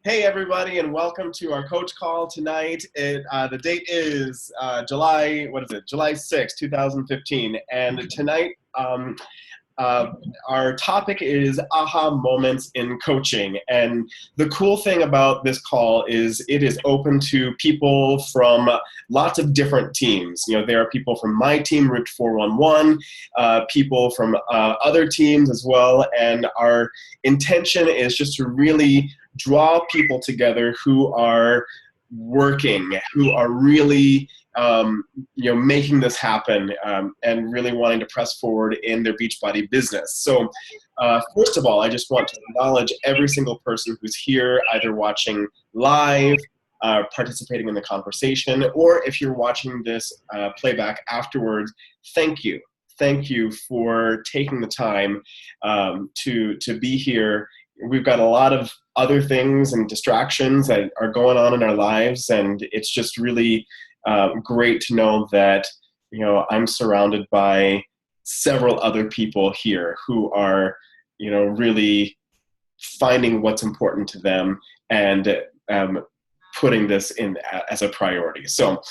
Hey everybody, and welcome to our coach call tonight. The date is July 6, 2015. And tonight, our topic is aha moments in coaching. And the cool thing about this call is it is open to people from lots of different teams. You know, there are people from my team, Route 411, people from other teams as well. And our intention is just to really draw people together who are working, who are really making this happen and really wanting to press forward in their Beachbody business. So first of all, I just want to acknowledge every single person who's here, either watching live, participating in the conversation, or if you're watching this playback afterwards, thank you. Thank you for taking the time to be here. We've got a lot of other things and distractions that are going on in our lives, and it's just really great to know that, you know, I'm surrounded by several other people here who are, you know, really finding what's important to them and putting this in as a priority. So,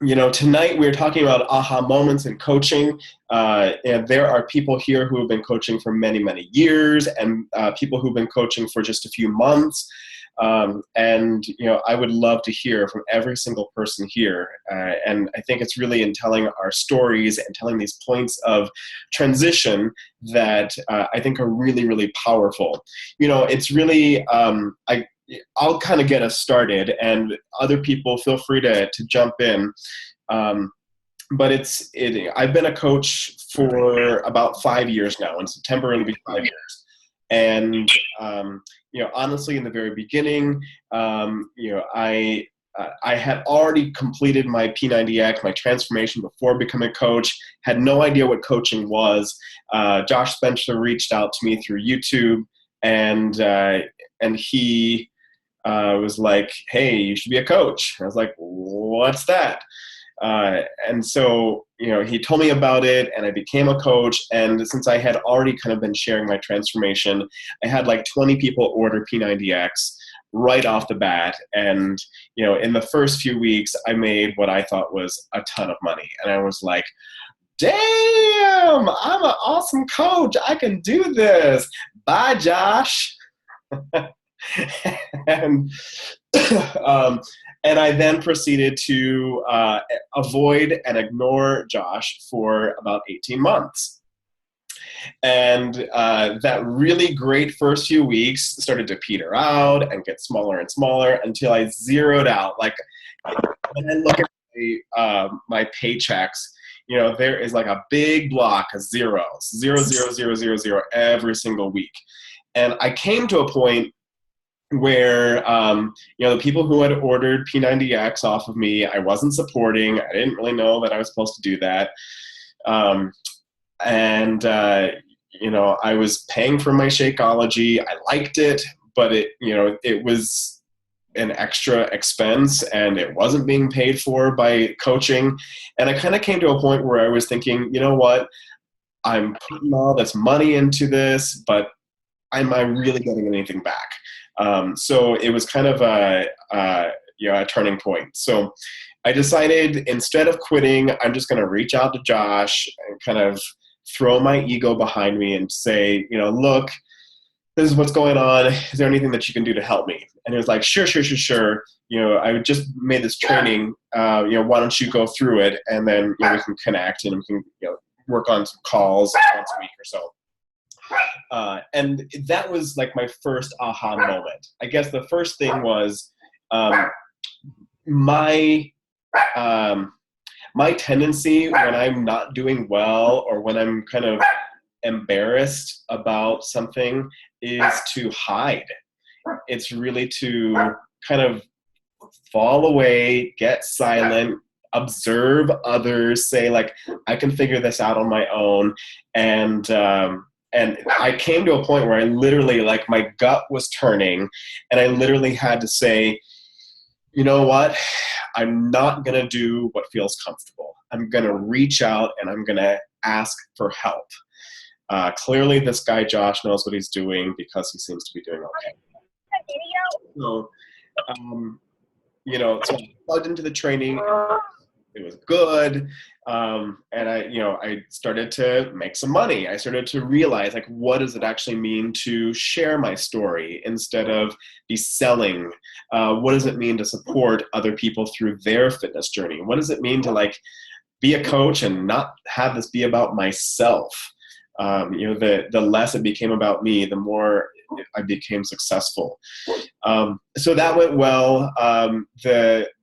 you know, tonight we're talking about aha moments in coaching, and there are people here who have been coaching for many, many years, and people who've been coaching for just a few months. And, you know, I would love to hear from every single person here. And I think it's really in telling our stories and telling these points of transition that I think are really, really powerful. You know, it's really, I'll kind of get us started, and other people feel free to jump in. But I've been a coach for about 5 years now. In September, it'll be 5 years. And, you know, honestly, in the very beginning, you know, I had already completed my P90X, my transformation before becoming a coach, had no idea what coaching was. Josh Spencer reached out to me through YouTube, and he was like, hey, you should be a coach. I was like, what's that? And so, you know, he told me about it, and I became a coach. And since I had already kind of been sharing my transformation, I had like 20 people order P90X right off the bat. And, you know, in the first few weeks, I made what I thought was a ton of money. And I was like, damn, I'm an awesome coach. I can do this. Bye, Josh. and and I then proceeded to avoid and ignore Josh for about 18 months. And that really great first few weeks started to peter out and get smaller and smaller until I zeroed out. Like, when I look at my paychecks, you know, there is like a big block of zeros, 0, 0, 0, 0, 0 every single week. And I came to a point where, you know, the people who had ordered P90X off of me, I wasn't supporting. I didn't really know that I was supposed to do that. You know, I was paying for my Shakeology. I liked it, but it was an extra expense, and it wasn't being paid for by coaching. And I kind of came to a point where I was thinking, you know what, I'm putting all this money into this, but am I really getting anything back? So it was kind of a turning point. So I decided, instead of quitting, I'm just going to reach out to Josh and kind of throw my ego behind me and say, you know, look, this is what's going on. Is there anything that you can do to help me? And he was like, sure. You know, I just made this training. You know, why don't you go through it, and then, you know, we can connect, and we can, you know, work on some calls once a week or so. And that was like my first aha moment. I guess the first thing was my tendency when I'm not doing well, or when I'm kind of embarrassed about something, is to hide. It's really to kind of fall away, get silent, observe others, say like, I can figure this out on my own. And I came to a point where I literally, like, my gut was turning, and I literally had to say, you know what? I'm not going to do what feels comfortable. I'm going to reach out, and I'm going to ask for help. Clearly, this guy, Josh, knows what he's doing, because he seems to be doing okay. So, um, so I plugged into the training. It was good. And I started to make some money. I started to realize, like, what does it actually mean to share my story instead of be selling? What does it mean to support other people through their fitness journey? What does it mean to, like, be a coach and not have this be about myself? The less it became about me, the more I became successful. So that went well.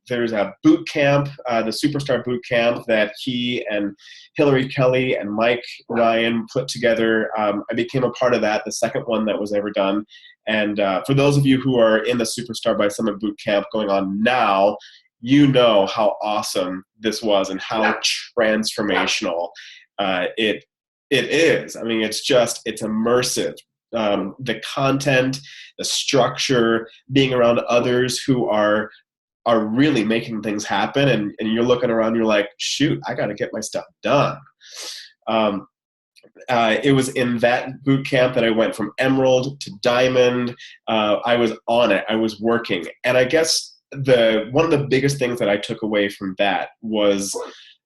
There's a boot camp, the Superstar Boot Camp, that he and Hillary Kelly and Mike Ryan put together. I became a part of that, the second one that was ever done. And for those of you who are in the Superstar by Summit Boot Camp going on now, you know how awesome this was and how transformational it is. I mean, it's immersive. The content, the structure, being around others who are really making things happen, and you're looking around, you're like, shoot, I got to get my stuff done. It was in that boot camp that I went from Emerald to Diamond. I was on it. I was working. And I guess one of the biggest things that I took away from that was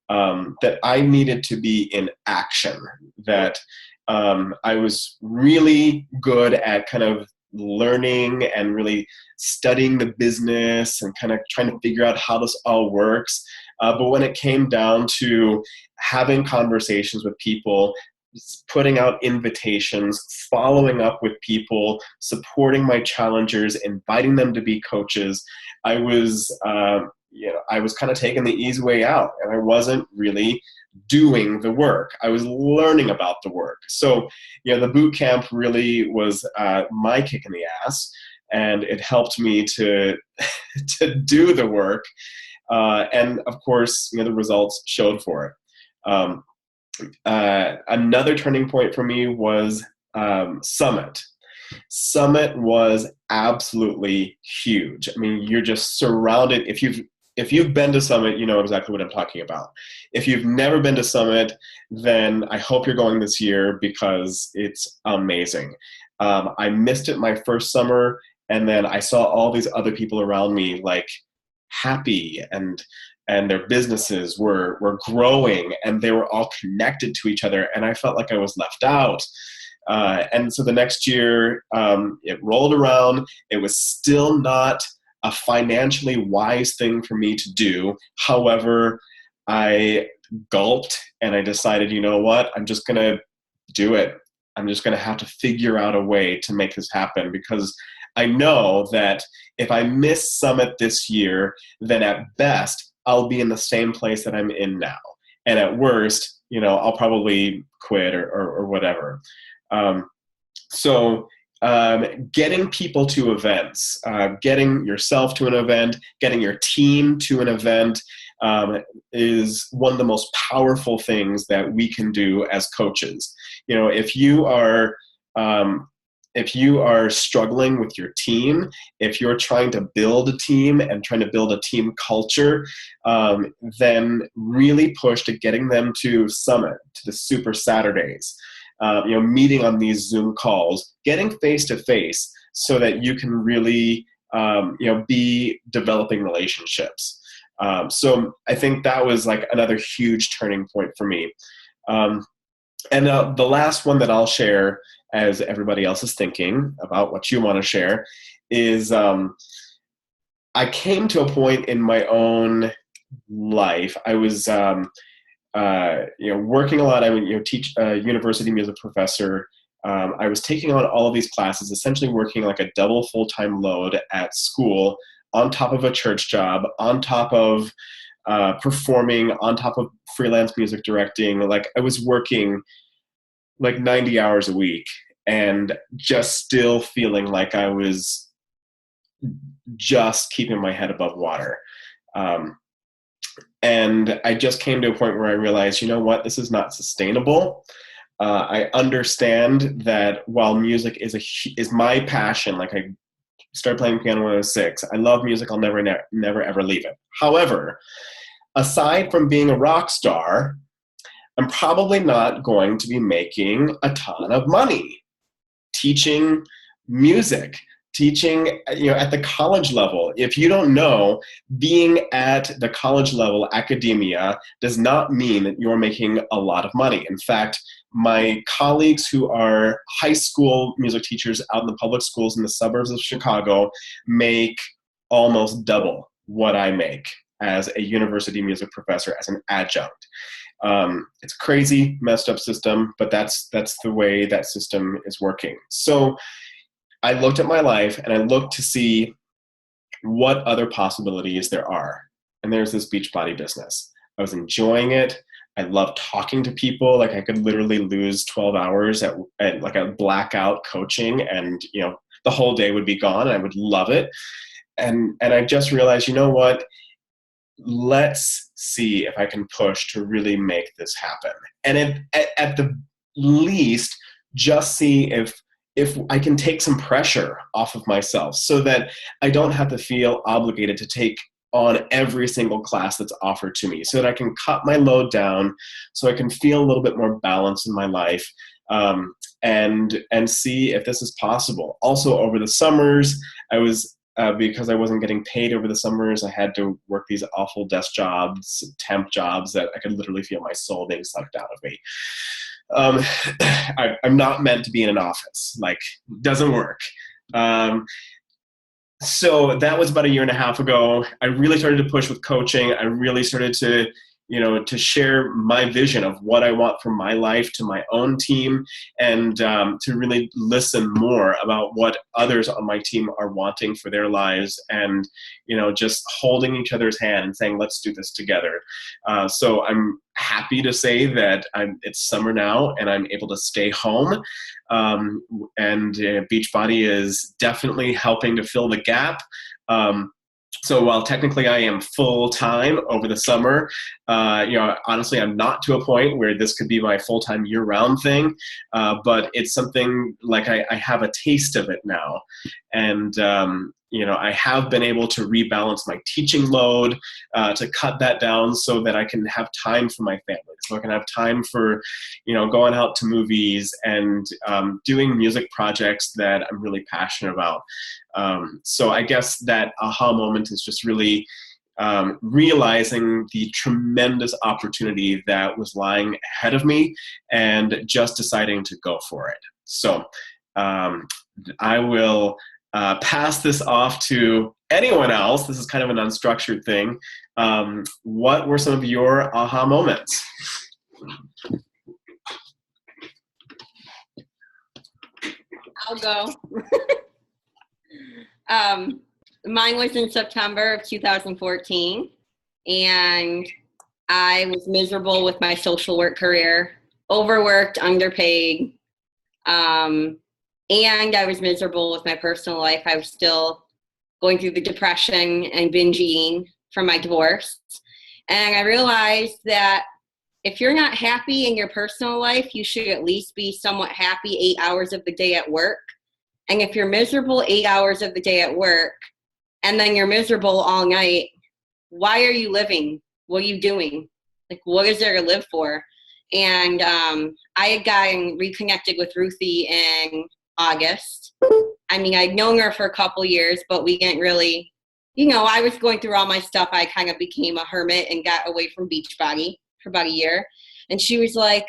that I needed to be in action, that I was really good at kind of learning and really studying the business and kind of trying to figure out how this all works. But when it came down to having conversations with people, putting out invitations, following up with people, supporting my challengers, inviting them to be coaches, I was kind of taking the easy way out, and I wasn't really doing the work. I was learning about the work. So, the boot camp really was my kick in the ass, and it helped me to do the work. And of course, the results showed for it. Another turning point for me was Summit. Summit was absolutely huge. I mean, you're just surrounded. If you've been to Summit, you know exactly what I'm talking about. If you've never been to Summit, then I hope you're going this year because it's amazing. I missed it my first summer, and then I saw all these other people around me, like, happy, and their businesses were growing, and they were all connected to each other, and I felt like I was left out. And so the next year, it rolled around. It was still not a financially wise thing for me to do. However, I gulped and I decided, you know what, I'm just going to do it. I'm just going to have to figure out a way to make this happen, because I know that if I miss Summit this year, then at best, I'll be in the same place that I'm in now. And at worst, I'll probably quit or whatever. So getting people to events, getting yourself to an event, getting your team to an event is one of the most powerful things that we can do as coaches. If you are struggling with your team, if you're trying to build a team and trying to build a team culture, then really push to getting them to Summit, to the Super Saturdays. Meeting on these Zoom calls, getting face-to-face so that you can really, be developing relationships. So I think that was like another huge turning point for me. And the last one that I'll share, as everybody else is thinking about what you want to share, is I came to a point in my own life. I was working a lot. I would teach university music professor. I was taking on all of these classes, essentially working like a double full-time load at school, on top of a church job, on top of performing, on top of freelance music directing. Like, I was working like 90 hours a week and just still feeling like I was just keeping my head above water. And I just came to a point where I realized, you know what, this is not sustainable. I understand that while music is my passion, like, I started playing piano when I was 6. I love music. I'll never ever leave it. However, aside from being a rock star, I'm probably not going to be making a ton of money teaching music. teaching, at the college level. If you don't know, being at the college level, academia, does not mean that you're making a lot of money. In fact, my colleagues who are high school music teachers out in the public schools in the suburbs of Chicago make almost double what I make as a university music professor, as an adjunct. It's a crazy, messed up system, but that's the way that system is working. So I looked at my life and I looked to see what other possibilities there are. And there's this Beachbody business. I was enjoying it. I love talking to people. Like, I could literally lose 12 hours at like a blackout coaching, and the whole day would be gone, and I would love it. And I just realized, you know what? Let's see if I can push to really make this happen. And at the least, just see if I can take some pressure off of myself, so that I don't have to feel obligated to take on every single class that's offered to me, so that I can cut my load down, so I can feel a little bit more balance in my life, and see if this is possible. Also, over the summers, I was because I wasn't getting paid over the summers, I had to work these awful desk jobs, temp jobs, that I could literally feel my soul being sucked out of me. I'm not meant to be in an office. Like, doesn't work. So that was about a year and a half ago. I really started to push with coaching. I really started to share my vision of what I want for my life to my own team, and to really listen more about what others on my team are wanting for their lives, and just holding each other's hand and saying, let's do this together. So I'm happy to say that it's summer now and I'm able to stay home, and Beachbody is definitely helping to fill the gap. So while technically I am full-time over the summer, honestly, I'm not to a point where this could be my full-time year-round thing, but it's something like I have a taste of it now. And, I have been able to rebalance my teaching load, to cut that down so that I can have time for my family. So I can have time for, going out to movies and doing music projects that I'm really passionate about. So I guess that aha moment is just really realizing the tremendous opportunity that was lying ahead of me, and just deciding to go for it. So I will pass this off to anyone else. This is kind of an unstructured thing. What were some of your aha moments? I'll go. Mine was in September of 2014, and I was miserable with my social work career, overworked, underpaid, and I was miserable with my personal life. I was still going through the depression and binge eating from my divorce. And I realized that if you're not happy in your personal life, you should at least be somewhat happy 8 hours of the day at work. And if you're miserable 8 hours of the day at work, and then you're miserable all night, why are you living? What are you doing? Like, what is there to live for? And I had gotten reconnected with Ruthie in August. I mean, I'd known her for a couple years, but we didn't really, I was going through all my stuff. I kind of became a hermit and got away from Beachbody for about a year. And she was like,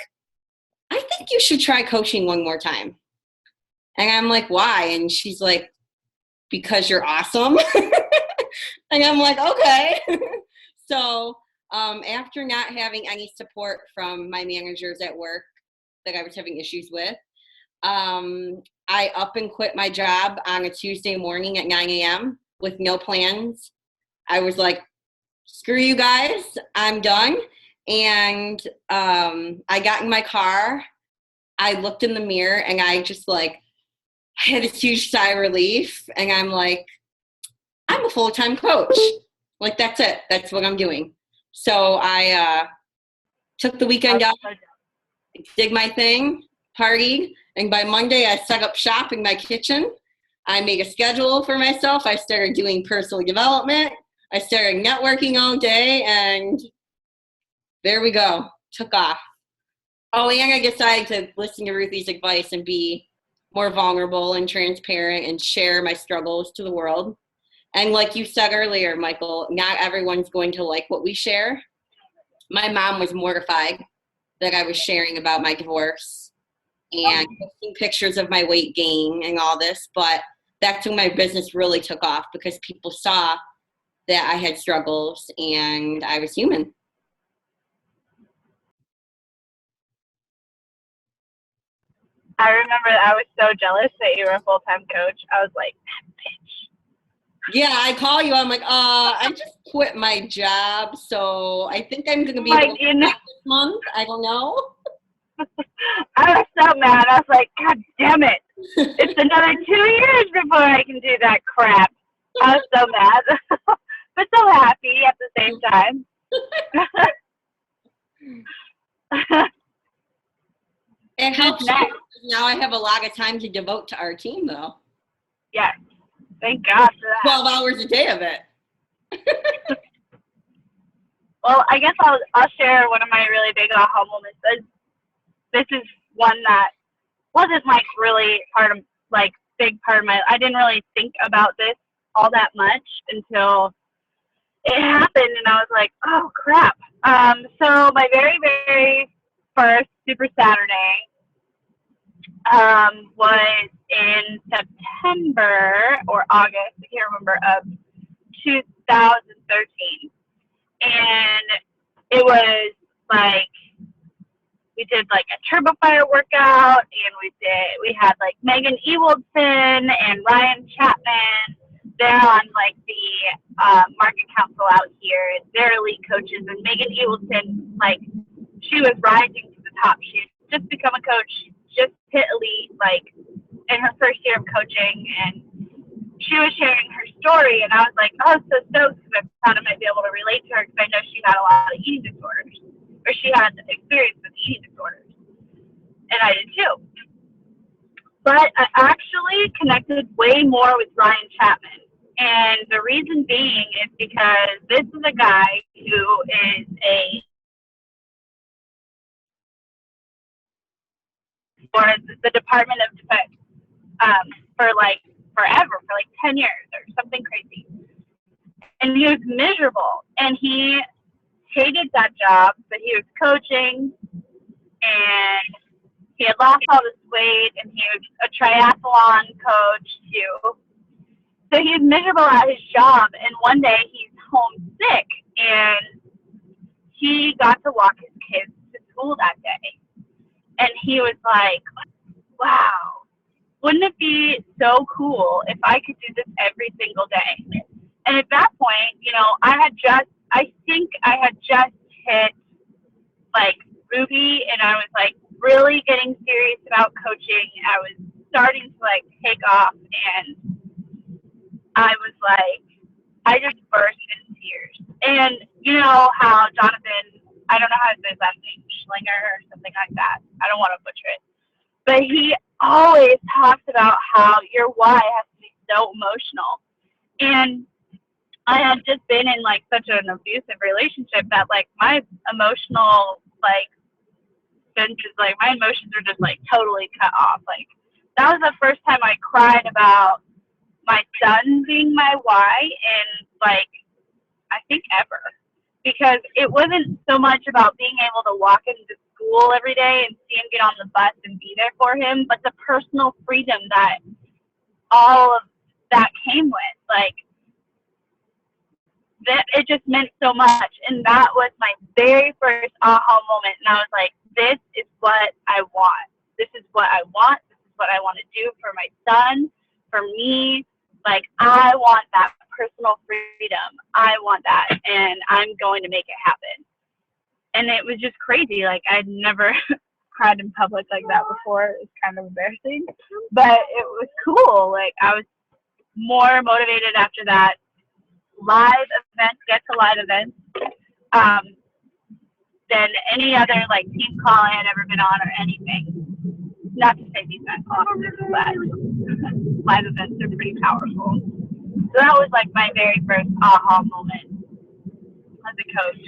I think you should try coaching one more time. And I'm like, why? And she's like, because you're awesome. And I'm like, okay. So after not having any support from my managers at work that I was having issues with, I up and quit my job on a Tuesday morning at 9 a.m. with no plans. I was like, screw you guys, I'm done. And I got in my car. I looked in the mirror and I just had this huge sigh of relief. And I'm like, I'm a full-time coach. Like, that's it. That's what I'm doing. So I took the weekend off, did my thing, partied. And by Monday, I set up shop in my kitchen. I made a schedule for myself. I started doing personal development. I started networking all day. And there we go. Took off. Oh, and I decided to listen to Ruthie's advice and be more vulnerable and transparent and share my struggles to the world. And like you said earlier, Michael, not everyone's going to like what we share. My mom was mortified that I was sharing about my divorce and posting pictures of my weight gain and all this, but that's when my business really took off because people saw that I had struggles and I was human. I remember I was so jealous that you were a full-time coach. I was like, bitch. Yeah, I call you. I'm like, I just quit my job, so I think I'm going to be able to come back this month. I don't know. I was so mad. I was like, God damn it. It's another 2 years before I can do that crap. I was so mad, but so happy at the same time. It helps too, because now I have a lot of time to devote to our team, though. Yes. Thank God for that. 12 hours a day of it. Well, I guess I'll share one of my really big aha moments. This is one that wasn't like really big part of my. I didn't really think about this all that much until it happened, and I was like, oh crap. So my very, very first Super Saturday was in September or August, I can't remember, of 2013. And it was like, we did like a Turbo Fire workout, and we had like Megan Ewaldson and Ryan Chapman. They're on like the market council out here, and they're elite coaches. And Megan Ewaldson, like, she was rising to the top. She had just become a coach, just hit elite, like in her first year of coaching, and she was sharing her story, and I was like, oh, so stoked, because I thought I might be able to relate to her, because I know she had a lot of eating disorders, or she had experience with eating disorders, and I did too. But I actually connected way more with Ryan Chapman, and the reason being is because this is a guy who is for the Department of Defense for like forever, for like 10 years or something crazy. And he was miserable, and he hated that job, but he was coaching, and he had lost all this weight, and he was a triathlon coach too. So he was miserable at his job, and one day he's home sick, and he got to walk his kids to school that day. And he was like, wow, wouldn't it be so cool if I could do this every single day? And at that point, you know, I think I had just hit like Ruby, and I was like really getting serious about coaching. I was starting to like take off, and I was like, I just burst into tears. And you know how Jonathan, I don't know how to say his last name, Schlinger or something like that. I don't want to butcher it. But he always talks about how your why has to be so emotional. And I had just been in like such an abusive relationship that like my emotional like senses, like my emotions are just like totally cut off. Like that was the first time I cried about my son being my why in like I think ever, because it wasn't so much about being able to walk into school every day and see him get on the bus and be there for him, but the personal freedom that all of that came with, like that, it just meant so much. And that was my very first aha moment, and I was like, this is what I want. This is what I want. This is what I want to do for my son, for me. Like, I want that personal freedom. I want that, and I'm going to make it happen. And it was just crazy. Like, I'd never cried in public like that before. It's kind of embarrassing, but it was cool. Like, I was more motivated after that. Live events, get to live events, than any other like team call I had ever been on or anything. Not to say these events often, but live events are pretty powerful. So that was like my very first aha moment as a coach.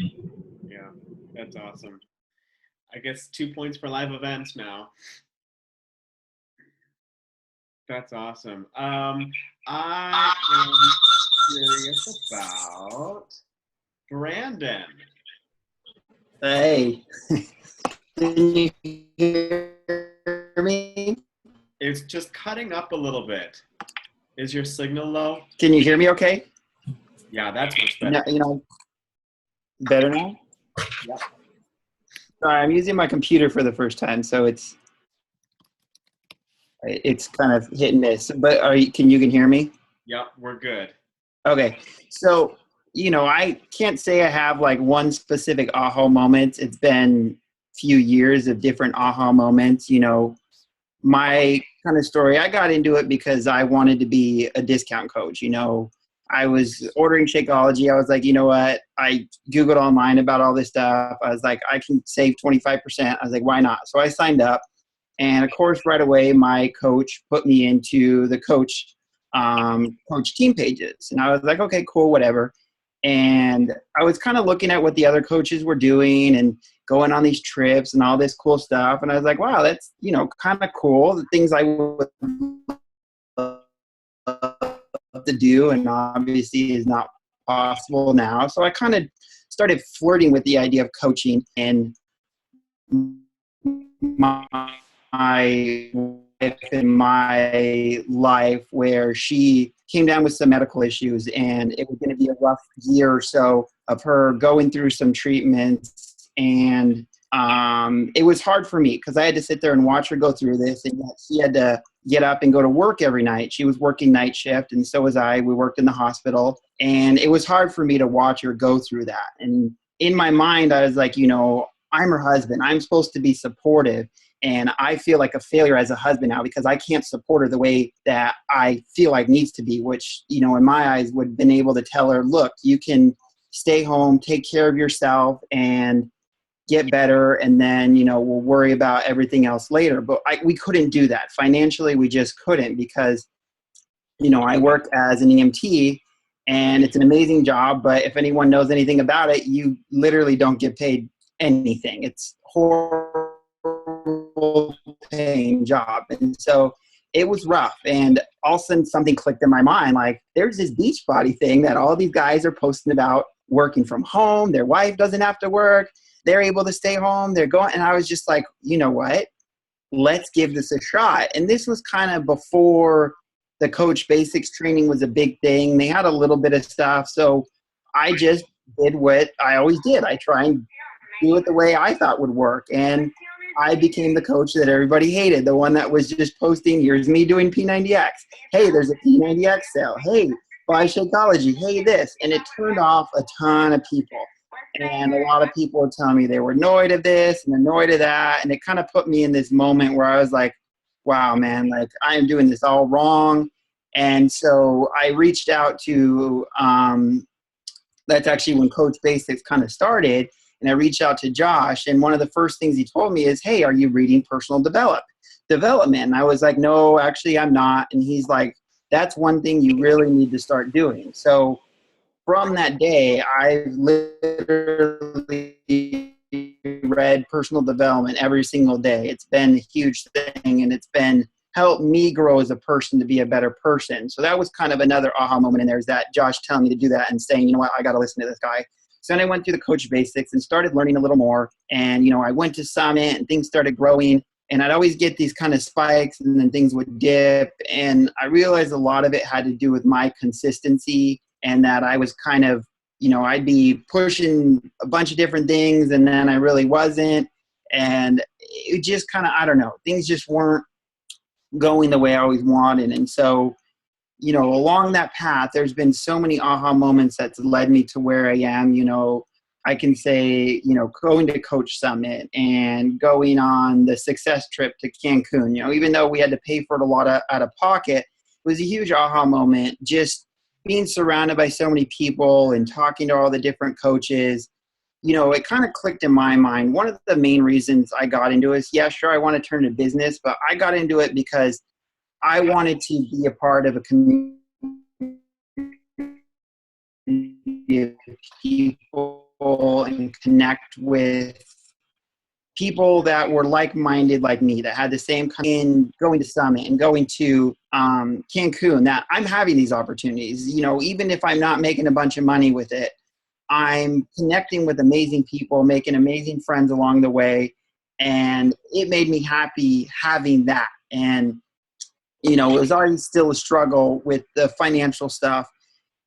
Yeah, that's awesome. I guess 2 points for live events now. That's awesome. I am curious about Brandon. Hey, can you hear me? It's just cutting up a little bit. Is your signal low? Can you hear me okay? Yeah, that's much No, better. better now? Yep. Sorry, I'm using my computer for the first time, so it's kind of hit and miss. But can you hear me? Yep, we're good. Okay. So, I can't say I have like one specific aha moment. It's been a few years of different aha moments. My kind of story, I got into it because I wanted to be a discount coach. I was ordering Shakeology. I was like, you know what? I Googled online about all this stuff. I was like, I can save 25%. I was like, why not? So I signed up. And of course, right away, my coach put me into the coach team pages. And I was like, okay, cool, whatever. And I was kind of looking at what the other coaches were doing and going on these trips and all this cool stuff. And I was like, wow, that's, kind of cool. The things I would love to do and obviously is not possible now. So I kind of started flirting with the idea of coaching, and my wife in my life where she came down with some medical issues, and it was going to be a rough year or so of her going through some treatments. And it was hard for me because I had to sit there and watch her go through this, and yet she had to get up and go to work every night. She was working night shift, and so was I. We worked in the hospital, and it was hard for me to watch her go through that. And in my mind, I was like, I'm her husband. I'm supposed to be supportive. And I feel like a failure as a husband now because I can't support her the way that I feel like needs to be, which, in my eyes would have been able to tell her, look, you can stay home, take care of yourself and get better. And then, we'll worry about everything else later. But we couldn't do that. Financially, we just couldn't because, I work as an EMT and it's an amazing job. But if anyone knows anything about it, you literally don't get paid anything. It's horrible paying job. And so it was rough. And all of a sudden something clicked in my mind. Like, there's this Beachbody thing that all these guys are posting about, working from home. Their wife doesn't have to work. They're able to stay home. They're going. And I was just like, you know what? Let's give this a shot. And this was kind of before the Coach Basics training was a big thing. They had a little bit of stuff. So I just did what I always did. I try and do it the way I thought would work. And I became the coach that everybody hated, the one that was just posting, here's me doing P90X. Hey, there's a P90X sale. Hey, buy Shakeology. Hey, this. And it turned off a ton of people. And a lot of people were telling me they were annoyed of this and annoyed of that. And it kind of put me in this moment where I was like, wow, man, like I am doing this all wrong. And so I reached out to, that's actually when Coach Basics kind of started. And I reached out to Josh, and one of the first things he told me is, hey, are you reading personal development? And I was like, no, actually I'm not. And he's like, that's one thing you really need to start doing. So from that day, I literally read personal development every single day. It's been a huge thing, and it's been helped me grow as a person to be a better person. So that was kind of another aha moment in there, is that Josh telling me to do that and saying, you know what, I got to listen to this guy. So then I went through the Coach Basics and started learning a little more. And, I went to Summit and things started growing. And I'd always get these kind of spikes and then things would dip. And I realized a lot of it had to do with my consistency, and that I was kind of, I'd be pushing a bunch of different things and then I really wasn't. And it just kind of, I don't know, things just weren't going the way I always wanted. And so, along that path, there's been so many aha moments that's led me to where I am. I can say, going to Coach Summit and going on the success trip to Cancun, even though we had to pay for it a lot out of pocket, it was a huge aha moment. Just being surrounded by so many people and talking to all the different coaches, it kind of clicked in my mind. One of the main reasons I got into it is, yeah, sure, I want to turn to business, but I got into it because I wanted to be a part of a community of people and connect with people that were like-minded like me, that had the same kind in going to Summit and going to Cancun, that I'm having these opportunities. You know, even if I'm not making a bunch of money with it, I'm connecting with amazing people, making amazing friends along the way. And it made me happy having that. And, you know, it was always still a struggle with the financial stuff.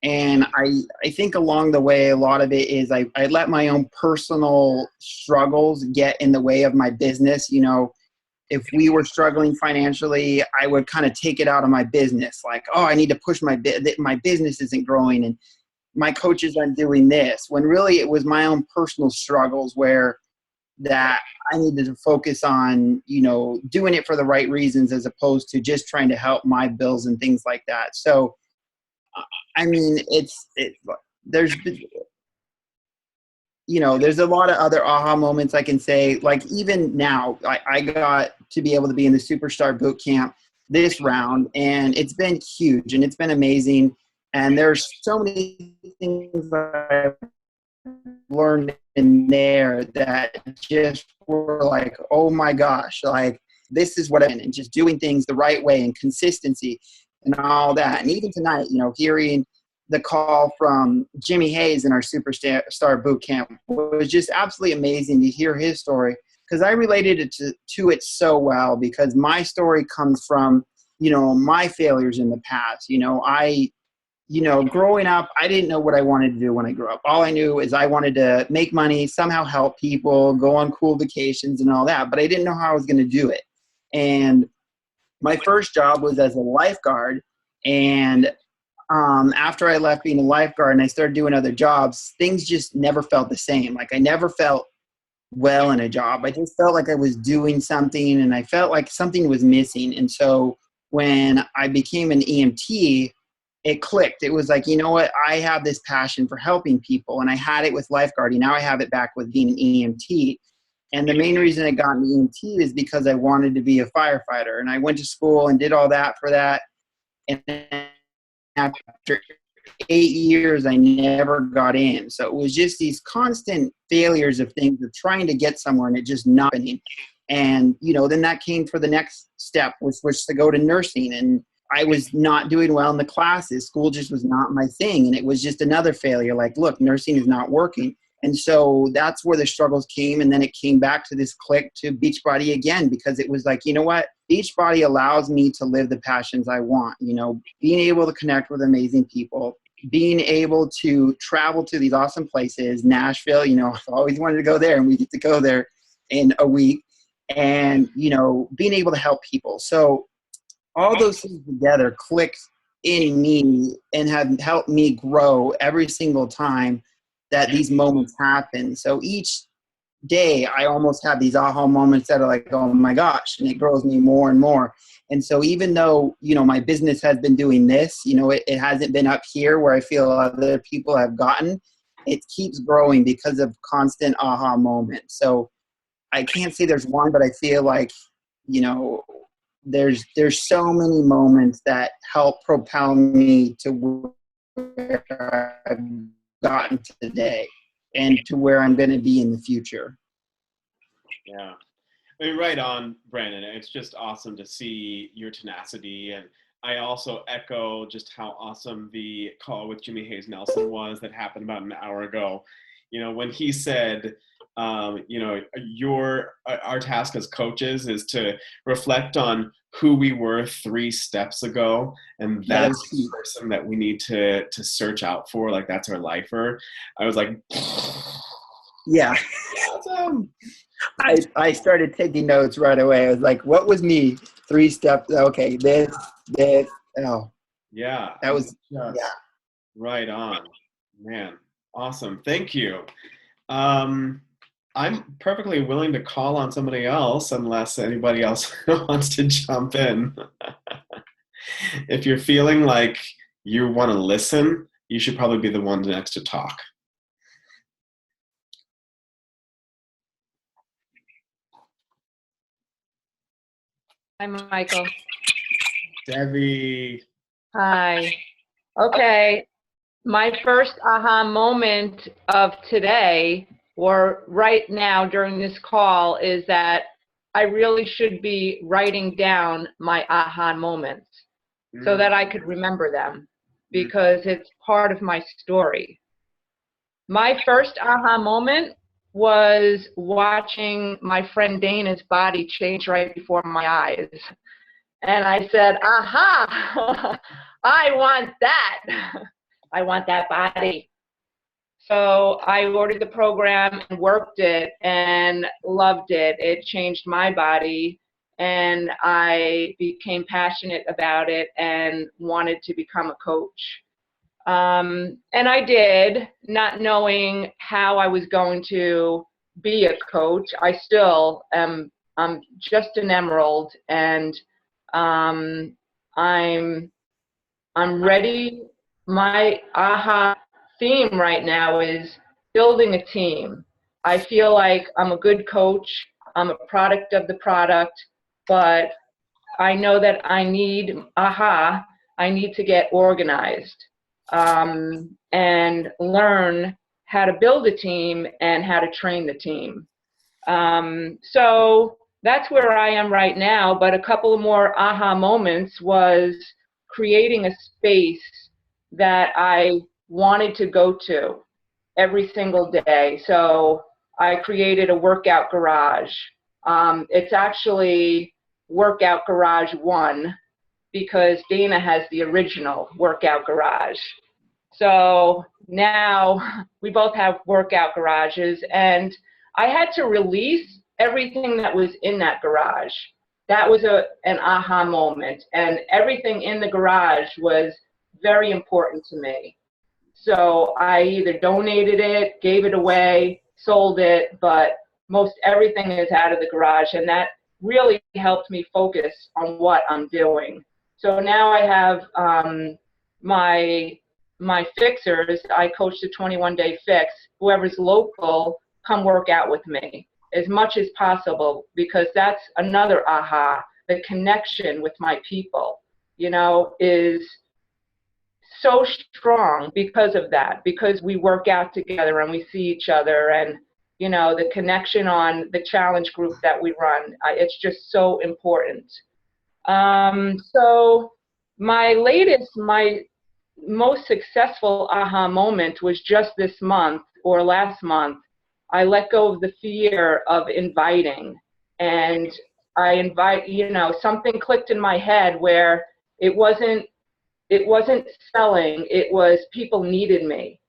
And I think along the way, a lot of it is I let my own personal struggles get in the way of my business. You know, if we were struggling financially, I would kind of take it out of my business. Like, oh, I need to push my business isn't growing, and my coaches aren't doing this. When really it was my own personal struggles where that I needed to focus on, you know, doing it for the right reasons as opposed to just trying to help my bills and things like that. So, I mean, there's, you know, there's a lot of other aha moments I can say. Like even now, I got to be able to be in the Superstar Boot Camp this round, and it's been huge and it's been amazing. And there's so many things I've learned in there that just were like, oh my gosh, like this is what and just doing things the right way and consistency and all that. And even tonight, you know, hearing the call from Jimmy Hayes in our Superstar Boot Camp was just absolutely amazing to hear his story, because I related it to it so well, because my story comes from, you know, my failures in the past. You know, growing up, I didn't know what I wanted to do when I grew up. All I knew is I wanted to make money, somehow help people, go on cool vacations and all that, but I didn't know how I was going to do it. And my first job was as a lifeguard. And after I left being a lifeguard and I started doing other jobs, things just never felt the same. Like I never felt well in a job. I just felt like I was doing something and I felt like something was missing. And so when I became an EMT, it clicked. It was like, you know what? I have this passion for helping people, and I had it with lifeguarding. Now I have it back with being an EMT. And the main reason I got an EMT is because I wanted to be a firefighter, and I went to school and did all that for that. And after 8 years, I never got in. So it was just these constant failures of things of trying to get somewhere and it just not happening. And, you know, then that came for the next step, which was to go to nursing. And I was not doing well in the classes. School just was not my thing. And it was just another failure. Like, look, nursing is not working. And so that's where the struggles came. And then it came back to this click to Beachbody again, because it was like, you know what? Beachbody allows me to live the passions I want. You know, being able to connect with amazing people, being able to travel to these awesome places, Nashville, you know, I've always wanted to go there, and we get to go there in a week. And, you know, being able to help people. So all those things together clicked in me and have helped me grow every single time that these moments happen. So each day I almost have these aha moments that are like, oh my gosh, and it grows me more and more. And so even though, you know, my business has been doing this, you know, it hasn't been up here where I feel other people have gotten, it keeps growing because of constant aha moments. So I can't say there's one, but I feel like, you know, there's so many moments that help propel me to where I've gotten today and to where I'm going to be in the future. Yeah. I mean, right on, Brandon. It's just awesome to see your tenacity. And I also echo just how awesome the call with Jimmy Hayes Nelson was that happened about an hour ago. You know, when he said, you know, our task as coaches is to reflect on who we were 3 steps ago, and that's the person that we need to search out for. Like, that's our lifer. I was like, yeah. Awesome. I started taking notes right away. I was like, what was me 3 steps? Okay, this, oh. Yeah. That was, yeah. Right on. Man, awesome. Thank you. I'm perfectly willing to call on somebody else unless anybody else wants to jump in. If you're feeling like you want to listen, you should probably be the one next to talk. Hi, Michael. Debbie. Hi. Okay. My first aha moment of today or right now during this call is that I really should be writing down my aha moments so that I could remember them, because it's part of my story. My first aha moment was watching my friend Dana's body change right before my eyes. And I said, aha, I want that. I want that body. So I ordered the program and worked it and loved it. It changed my body, and I became passionate about it and wanted to become a coach. And I did, not knowing how I was going to be a coach. I still am. I'm just an emerald, and I'm ready. My aha theme right now is building a team. I feel like I'm a good coach. I'm a product of the product, but I know that I need to get organized and learn how to build a team and how to train the team. So that's where I am right now, but a couple of more aha moments was creating a space that I wanted to go to every single day. So I created a workout garage. It's actually Workout Garage 1, because Dana has the original Workout Garage. So now we both have workout garages, and I had to release everything that was in that garage. That was an aha moment, and everything in the garage was very important to me. So I either donated it, gave it away, sold it, but most everything is out of the garage, and that really helped me focus on what I'm doing. So now I have my fixers. I coach the 21-day fix. Whoever's local, come work out with me as much as possible, because that's another aha. The connection with my people, is so strong because of that, because we work out together and we see each other, and the connection on the challenge group that we run, it's just so important. So my most successful aha moment was just this month or last month. I let go of the fear of inviting, and I invite, something clicked in my head where it wasn't selling, it was people needed me.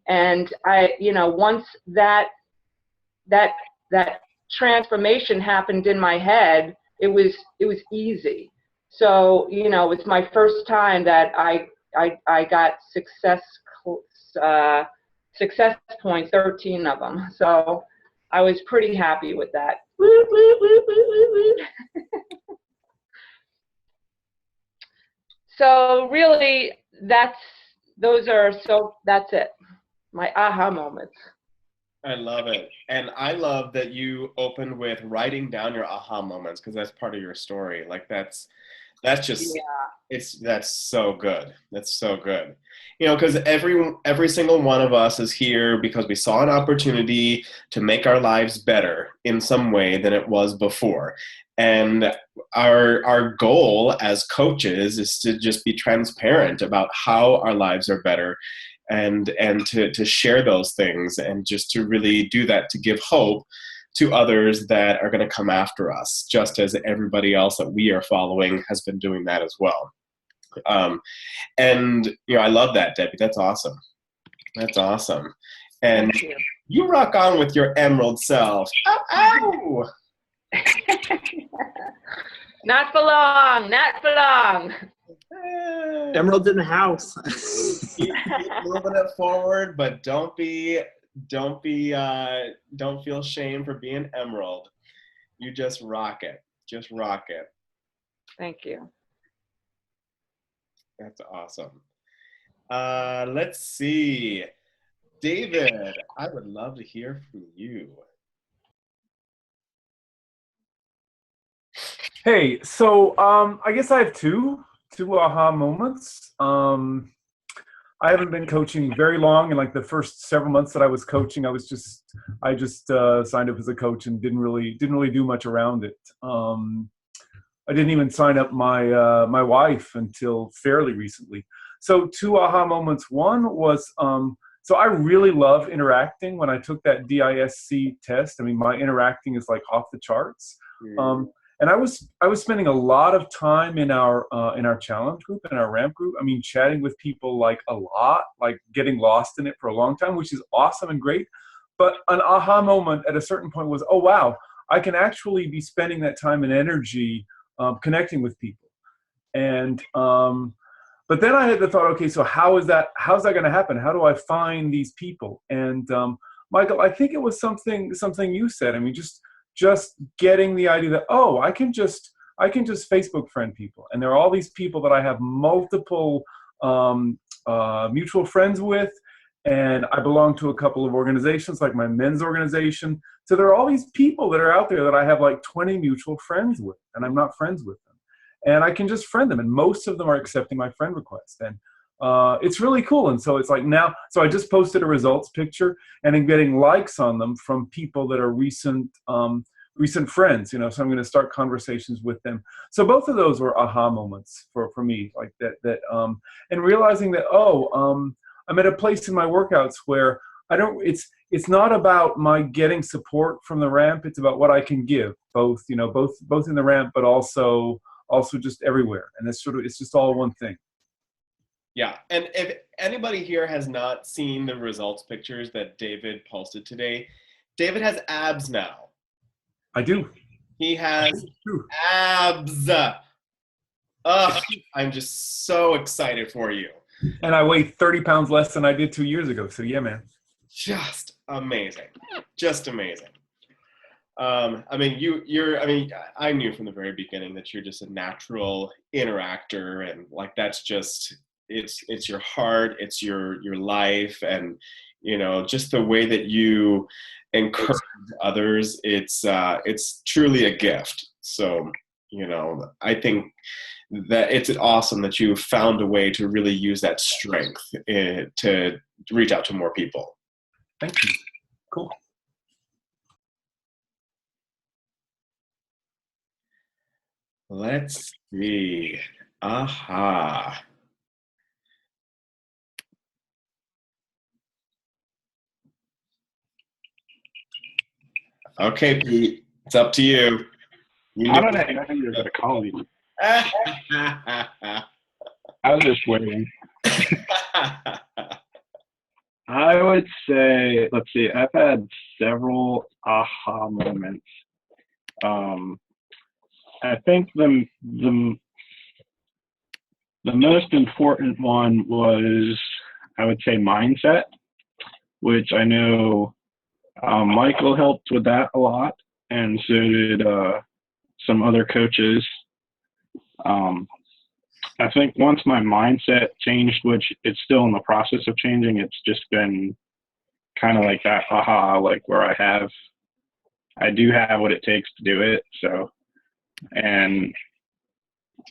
And once that transformation happened in my head, it was easy. So, it's my first time that I got success points, 13 of them. So I was pretty happy with that. Woo, woo, woo, woo, woo, woo. So really, that's it. My aha moments. I love it. And I love that you opened with writing down your aha moments, because that's part of your story. Like that's just, that's so good. That's so good. Because every single one of us is here because we saw an opportunity to make our lives better in some way than it was before. And our goal as coaches is to just be transparent about how our lives are better, and to share those things, and just to really do that, to give hope to others that are going to come after us, just as everybody else that we are following has been doing that as well. And I love that, Debbie. That's awesome. That's awesome. And you rock on with your emerald self. Ow, ow! Not for long, not for long. Emerald's in the house. Keep moving it forward, but don't feel shame for being emerald. You just rock it. Just rock it. Thank you. That's awesome. Let's see. David, I would love to hear from you. Hey, so I guess I have two aha moments. I haven't been coaching very long. And like the first several months that I was coaching, I just signed up as a coach and didn't really do much around it. I didn't even sign up my wife until fairly recently. So 2 aha moments. One was, so I really love interacting. When I took that DISC test, I mean, my interacting is like off the charts. And I was spending a lot of time in our challenge group, in our ramp group. I mean, chatting with people like a lot, like getting lost in it for a long time, which is awesome and great. But an aha moment at a certain point was, oh wow, I can actually be spending that time and energy connecting with people. And but then I had the thought, okay, so how's that going to happen? How do I find these people? And Michael, I think it was something you said. I mean, just getting the idea that, oh, I can just Facebook friend people, and there are all these people that I have multiple mutual friends with, and I belong to a couple of organizations, like my men's organization. So there are all these people that are out there that I have like 20 mutual friends with, and I'm not friends with them, and I can just friend them, and most of them are accepting my friend request, and it's really cool. And so it's like now, so I just posted a results picture, and I'm getting likes on them from people that are recent friends, you know, so I'm going to start conversations with them. So both of those were aha moments for me, like that, and realizing that, I'm at a place in my workouts where it's not about my getting support from the ramp. It's about what I can give, both in the ramp, but also just everywhere. And it's just all one thing. Yeah, and if anybody here has not seen the results pictures that David posted today, David has abs now. I do. He has abs. I'm just so excited for you. And I weigh 30 pounds less than I did 2 years ago. So yeah, man. Just amazing. Just amazing. I mean, I knew from the very beginning that you're just a natural interactor, and like that's just it's your heart, it's your life, and you know, just the way that you encourage others, it's truly a gift. So, you know, I think that it's awesome that you found a way to really use that strength to reach out to more people. Thank you. Cool. Let's see. Aha. Okay, Pete, it's up to you. I don't know. I think you're going to call me. I was just waiting. I would say, let's see, I've had several aha moments. I think the most important one was, I would say, mindset, which I know Michael helped with that a lot, and so did some other coaches. I think once my mindset changed, which it's still in the process of changing, it's just been kind of like that aha, like where I do have what it takes to do it. So, and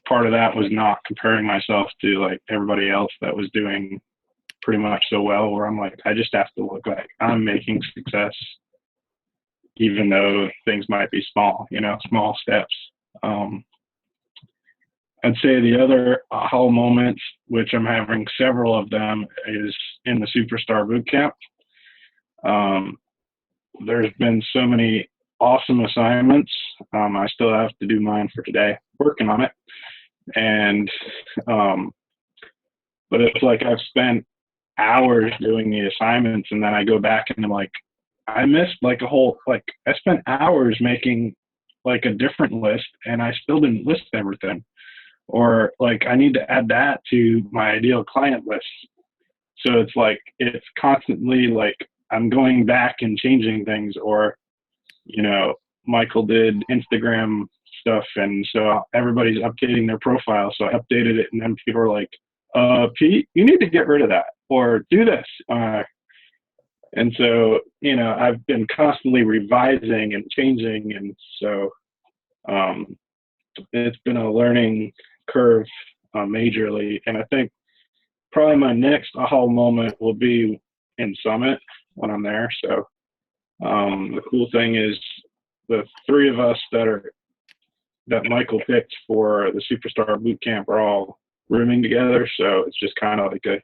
part of that was not comparing myself to like everybody else that was doing pretty much so well, where I'm like, I just have to look like I'm making success, even though things might be small, you know, small steps. I'd say the other aha moments, which I'm having several of them, is in the Superstar Bootcamp. There's been so many awesome assignments. I still have to do mine for today, working on it. And, but it's like I've spent hours doing the assignments, and then I go back and I'm like, I missed like I spent hours making like a different list, and I still didn't list everything. Or like I need to add that to my ideal client list. So it's like it's constantly like I'm going back and changing things. Or, you know, Michael did Instagram stuff, and so everybody's updating their profile. So I updated it, and then people are like, Pete, you need to get rid of that or do this. And so, you know, I've been constantly revising and changing. And so it's been a learning curve majorly. And I think probably my next aha moment will be in Summit when I'm there. So the cool thing is the three of us that Michael picked for the Superstar Boot Camp are all rooming together. So it's just kind of like a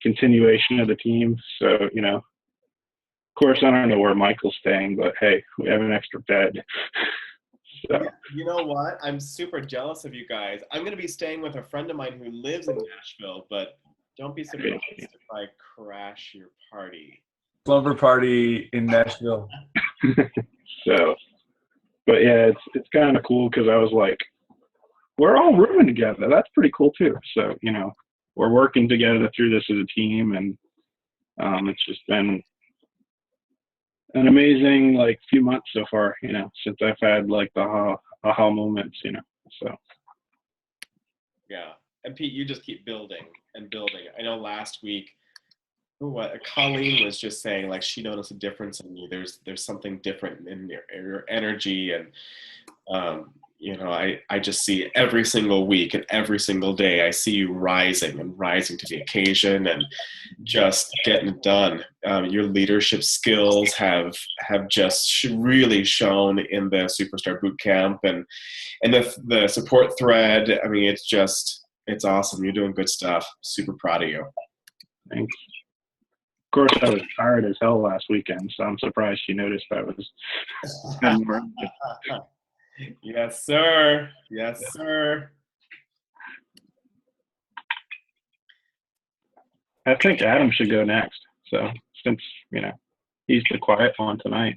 continuation of the team. So, you know, of course, I don't know where Michael's staying, but hey, we have an extra bed. So. You know what? I'm super jealous of you guys. I'm going to be staying with a friend of mine who lives in Nashville, but don't be surprised if I crash your party. Slumber party in Nashville. So, but yeah, it's kind of cool because I was like, we're all rooming together. That's pretty cool too. So, you know, we're working together through this as a team, and it's just been an amazing like few months so far, you know, since I've had like the aha moments, you know. So yeah. And Pete, you just keep building and building. I know last week Colleen was just saying like she noticed a difference in you. There's something different in your energy, and you know, I just see every single week and every single day I see you rising to the occasion and just getting it done. Your leadership skills have just really shown in the Superstar Boot Camp and the support thread. I mean, it's awesome. You're doing good stuff. Super proud of you. Thanks. Of course, I was tired as hell last weekend, so I'm surprised she noticed I was. Yes, sir. Yes, sir. I think Adam should go next. So since, you know, he's the quiet one tonight.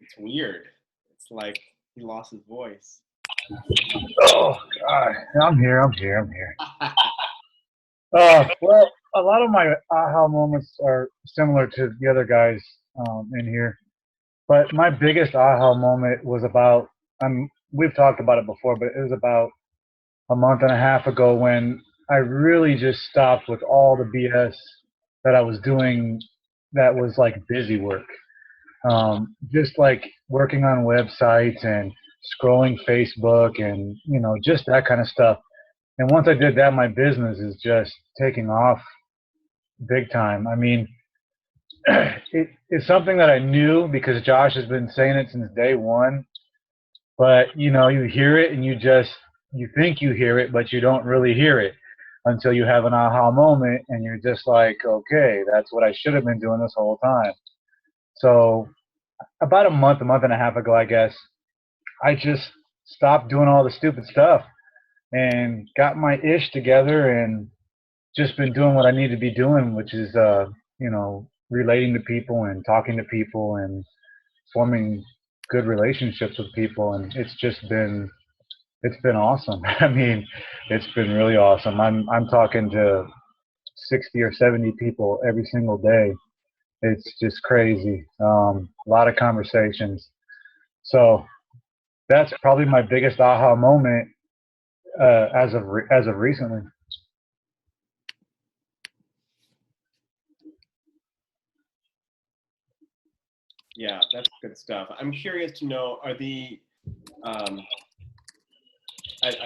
It's weird. It's like he lost his voice. Oh, God. I'm here. Well, a lot of my aha moments are similar to the other guys in here. But my biggest aha moment was about, we've talked about it before, but it was about a month and a half ago when I really just stopped with all the BS that I was doing that was like busy work. Just like working on websites and scrolling Facebook and, you know, just that kind of stuff. And once I did that, my business is just taking off big time. I mean, it's something that I knew because Josh has been saying it since day one. But, you know, you hear it and you think you hear it, but you don't really hear it until you have an aha moment and you're just like, okay, that's what I should have been doing this whole time. So about a month and a half ago, I guess, I just stopped doing all the stupid stuff and got my ish together and just been doing what I need to be doing, which is, you know, relating to people and talking to people and forming good relationships with people. And it's been awesome. I mean, it's been really awesome. I'm talking to 60 or 70 people every single day. It's just crazy. A lot of conversations. So that's probably my biggest aha moment as of recently. Yeah, that's good stuff. I'm curious to know, are the I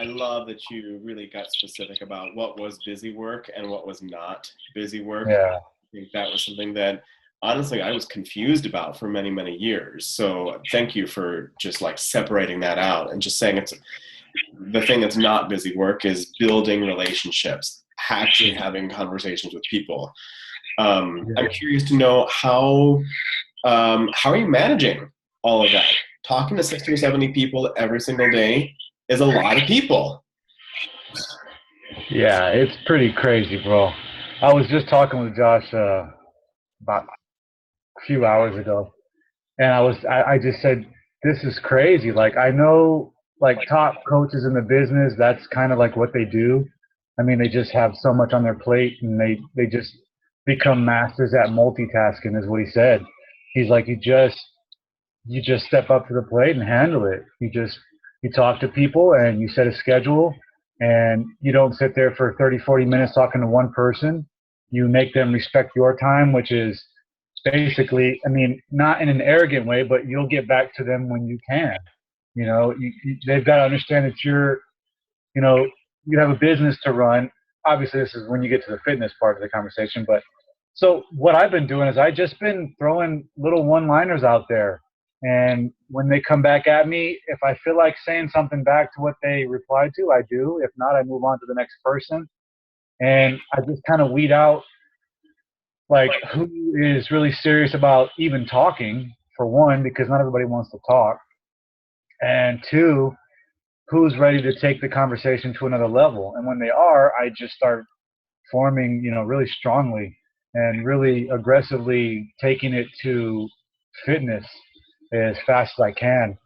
love that you really got specific about what was busy work and what was not busy work. Yeah. I think that was something that honestly I was confused about for many, many years. So thank you for just like separating that out and just saying it's the thing that's not busy work is building relationships, actually having conversations with people. I'm curious to know how are you managing all of that? Talking to 60 or 70 people every single day is a lot of people. Yeah, it's pretty crazy, bro. I was just talking with Josh about a few hours ago, and I just said, this is crazy. Like, I know, like, top coaches in the business, that's kind of like what they do. I mean, they just have so much on their plate, and they just become masters at multitasking, is what he said. He's like, you just step up to the plate and handle it. You talk to people and you set a schedule, and you don't sit there for 30, 40 minutes talking to one person. You make them respect your time, which is basically, I mean, not in an arrogant way, but you'll get back to them when you can. You know, they've got to understand that you have a business to run. obviously this is when you get to the fitness part of the conversation, but so what I've been doing is I just been throwing little one-liners out there. And when they come back at me, if I feel like saying something back to what they replied to, I do. If not, I move on to the next person. And I just kind of weed out like who is really serious about even talking, for one, because not everybody wants to talk. And two, who's ready to take the conversation to another level. And when they are, I just start forming, really strongly and really aggressively taking it to fitness as fast as I can.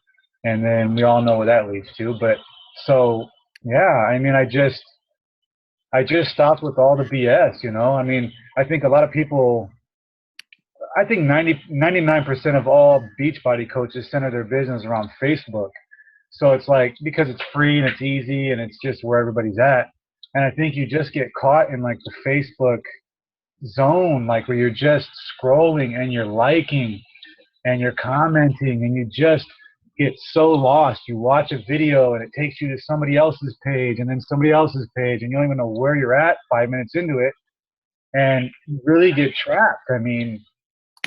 And then we all know where that leads to. But so, yeah, I mean, I just stopped with all the BS, I mean, I think a lot of people, I think 99% of all Beachbody coaches center their business around Facebook. So it's like, because it's free and it's easy and it's just where everybody's at. And I think you just get caught in like the Facebook zone, like where you're just scrolling and you're liking and you're commenting and you just get so lost. You watch a video and it takes you to somebody else's page and then somebody else's page and you don't even know where you're at 5 minutes into it. And you really get trapped. I mean,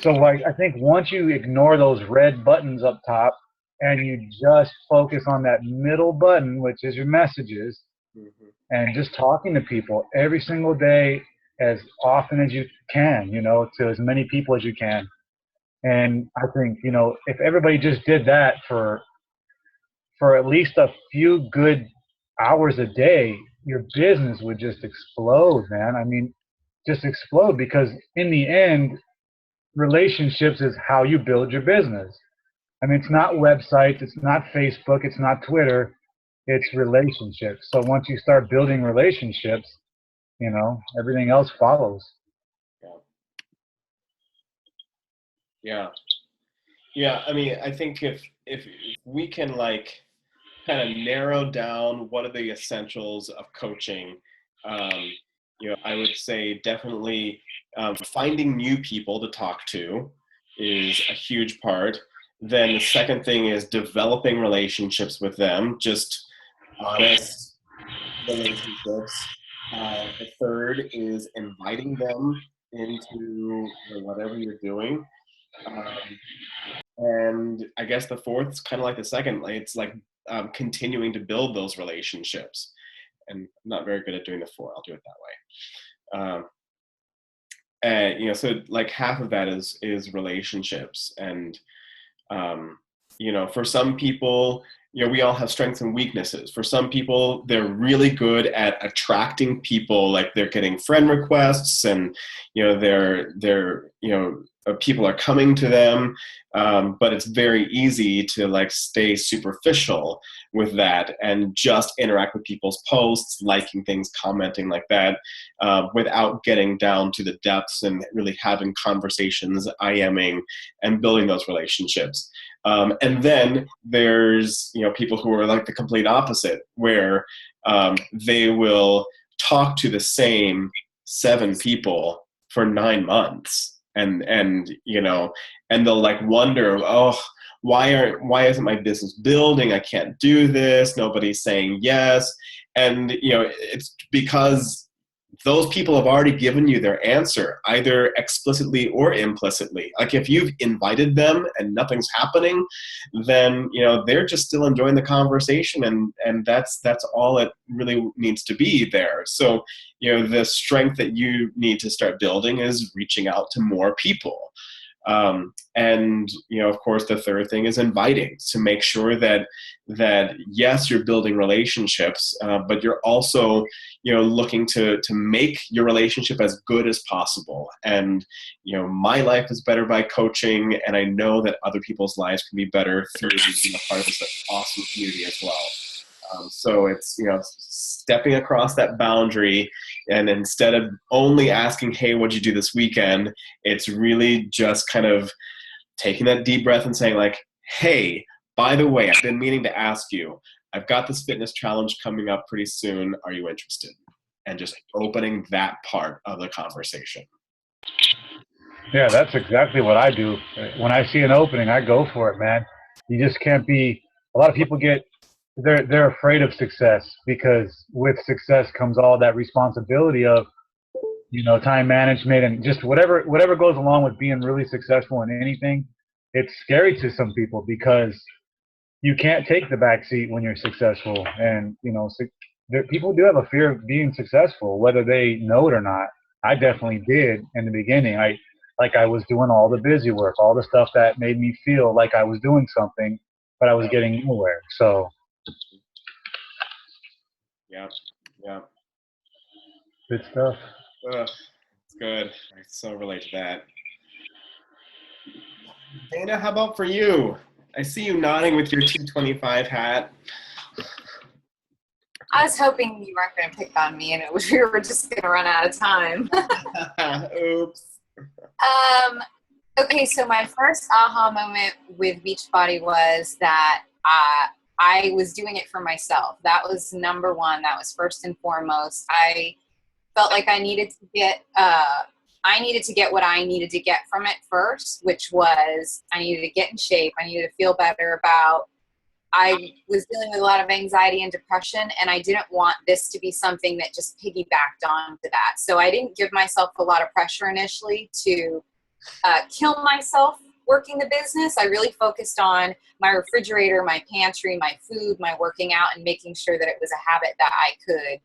so like, I think once you ignore those red buttons up top, and you just focus on that middle button, which is your messages, and just talking to people every single day as often as you can, to as many people as you can. And I think, if everybody just did that for at least a few good hours a day, your business would just explode, man. I mean, just explode, because in the end, relationships is how you build your business. I mean, it's not websites, it's not Facebook, it's not Twitter, it's relationships. So once you start building relationships, everything else follows. Yeah. I mean, I think if we can like kind of narrow down what are the essentials of coaching, I would say definitely finding new people to talk to is a huge part. Then the second thing is developing relationships with them, just honest relationships. The third is inviting them into whatever you're doing. And I guess the fourth is kind of like the second. It's like continuing to build those relationships. And I'm not very good at doing the four. I'll do it that way. And so like half of that is relationships. And for some people, we all have strengths and weaknesses. For some people, they're really good at attracting people, like they're getting friend requests and, people are coming to them. But it's very easy to like stay superficial with that and just interact with people's posts, liking things, commenting like that, without getting down to the depths and really having conversations, IMing, and building those relationships. And then there's, people who are like the complete opposite, where they will talk to the same 7 people for 9 months. And they'll like wonder, why isn't my business building? I can't do this. Nobody's saying yes. And, it's because those people have already given you their answer, either explicitly or implicitly. Like if you've invited them and nothing's happening, then, they're just still enjoying the conversation, and that's all it really needs to be there. So, the strength that you need to start building is reaching out to more people. And of course, the third thing is inviting, to make sure that yes, you're building relationships, but you're also looking to make your relationship as good as possible. And my life is better by coaching, and I know that other people's lives can be better through being a part of this awesome community as well. So it's stepping across that boundary, and instead of only asking, hey, what'd you do this weekend, it's really just kind of taking that deep breath and saying like, hey, by the way, I've been meaning to ask you, I've got this fitness challenge coming up pretty soon, are you interested? And just opening that part of the conversation. Yeah, that's exactly what I do. When I see an opening, I go for it, man. You just can't be, a lot of people get they're afraid of success, because with success comes all that responsibility of, time management and just whatever goes along with being really successful in anything. It's scary to some people because you can't take the back seat when you're successful, and people do have a fear of being successful, whether they know it or not. I definitely did in the beginning. I was doing all the busy work, all the stuff that made me feel like I was doing something, but I was getting nowhere. So Yeah. good stuff. Ugh, it's good. I so relate to that. Dana, how about for you? I see you nodding with your 225 hat. I was hoping you weren't going to pick on me and we were just going to run out of time. Oops. Okay, so my first aha moment with Beachbody was that I was doing it for myself. That was number one. That was first and foremost. I felt like I needed to get what I needed to get from it first, which was I needed to get in shape. I needed to feel better I was dealing with a lot of anxiety and depression, and I didn't want this to be something that just piggybacked onto that. So I didn't give myself a lot of pressure initially to kill myself working the business. I really focused on my refrigerator, my pantry, my food, my working out, and making sure that it was a habit that I could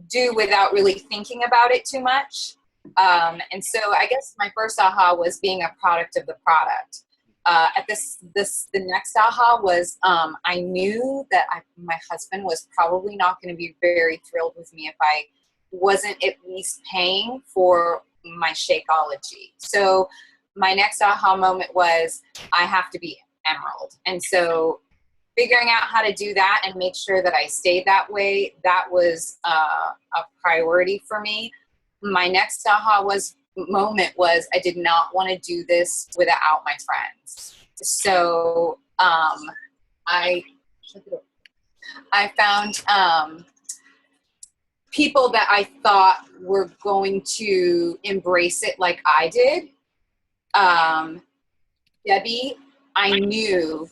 do without really thinking about it too much. And so I guess my first aha was being a product of the product. The next aha was I knew that my husband was probably not going to be very thrilled with me if I wasn't at least paying for my Shakeology. So my next aha moment was I have to be Emerald. And so figuring out how to do that and make sure that I stayed that way, that was a priority for me. My next aha moment was I did not want to do this without my friends. So I found people that I thought were going to embrace it like I did. Debbie, I knew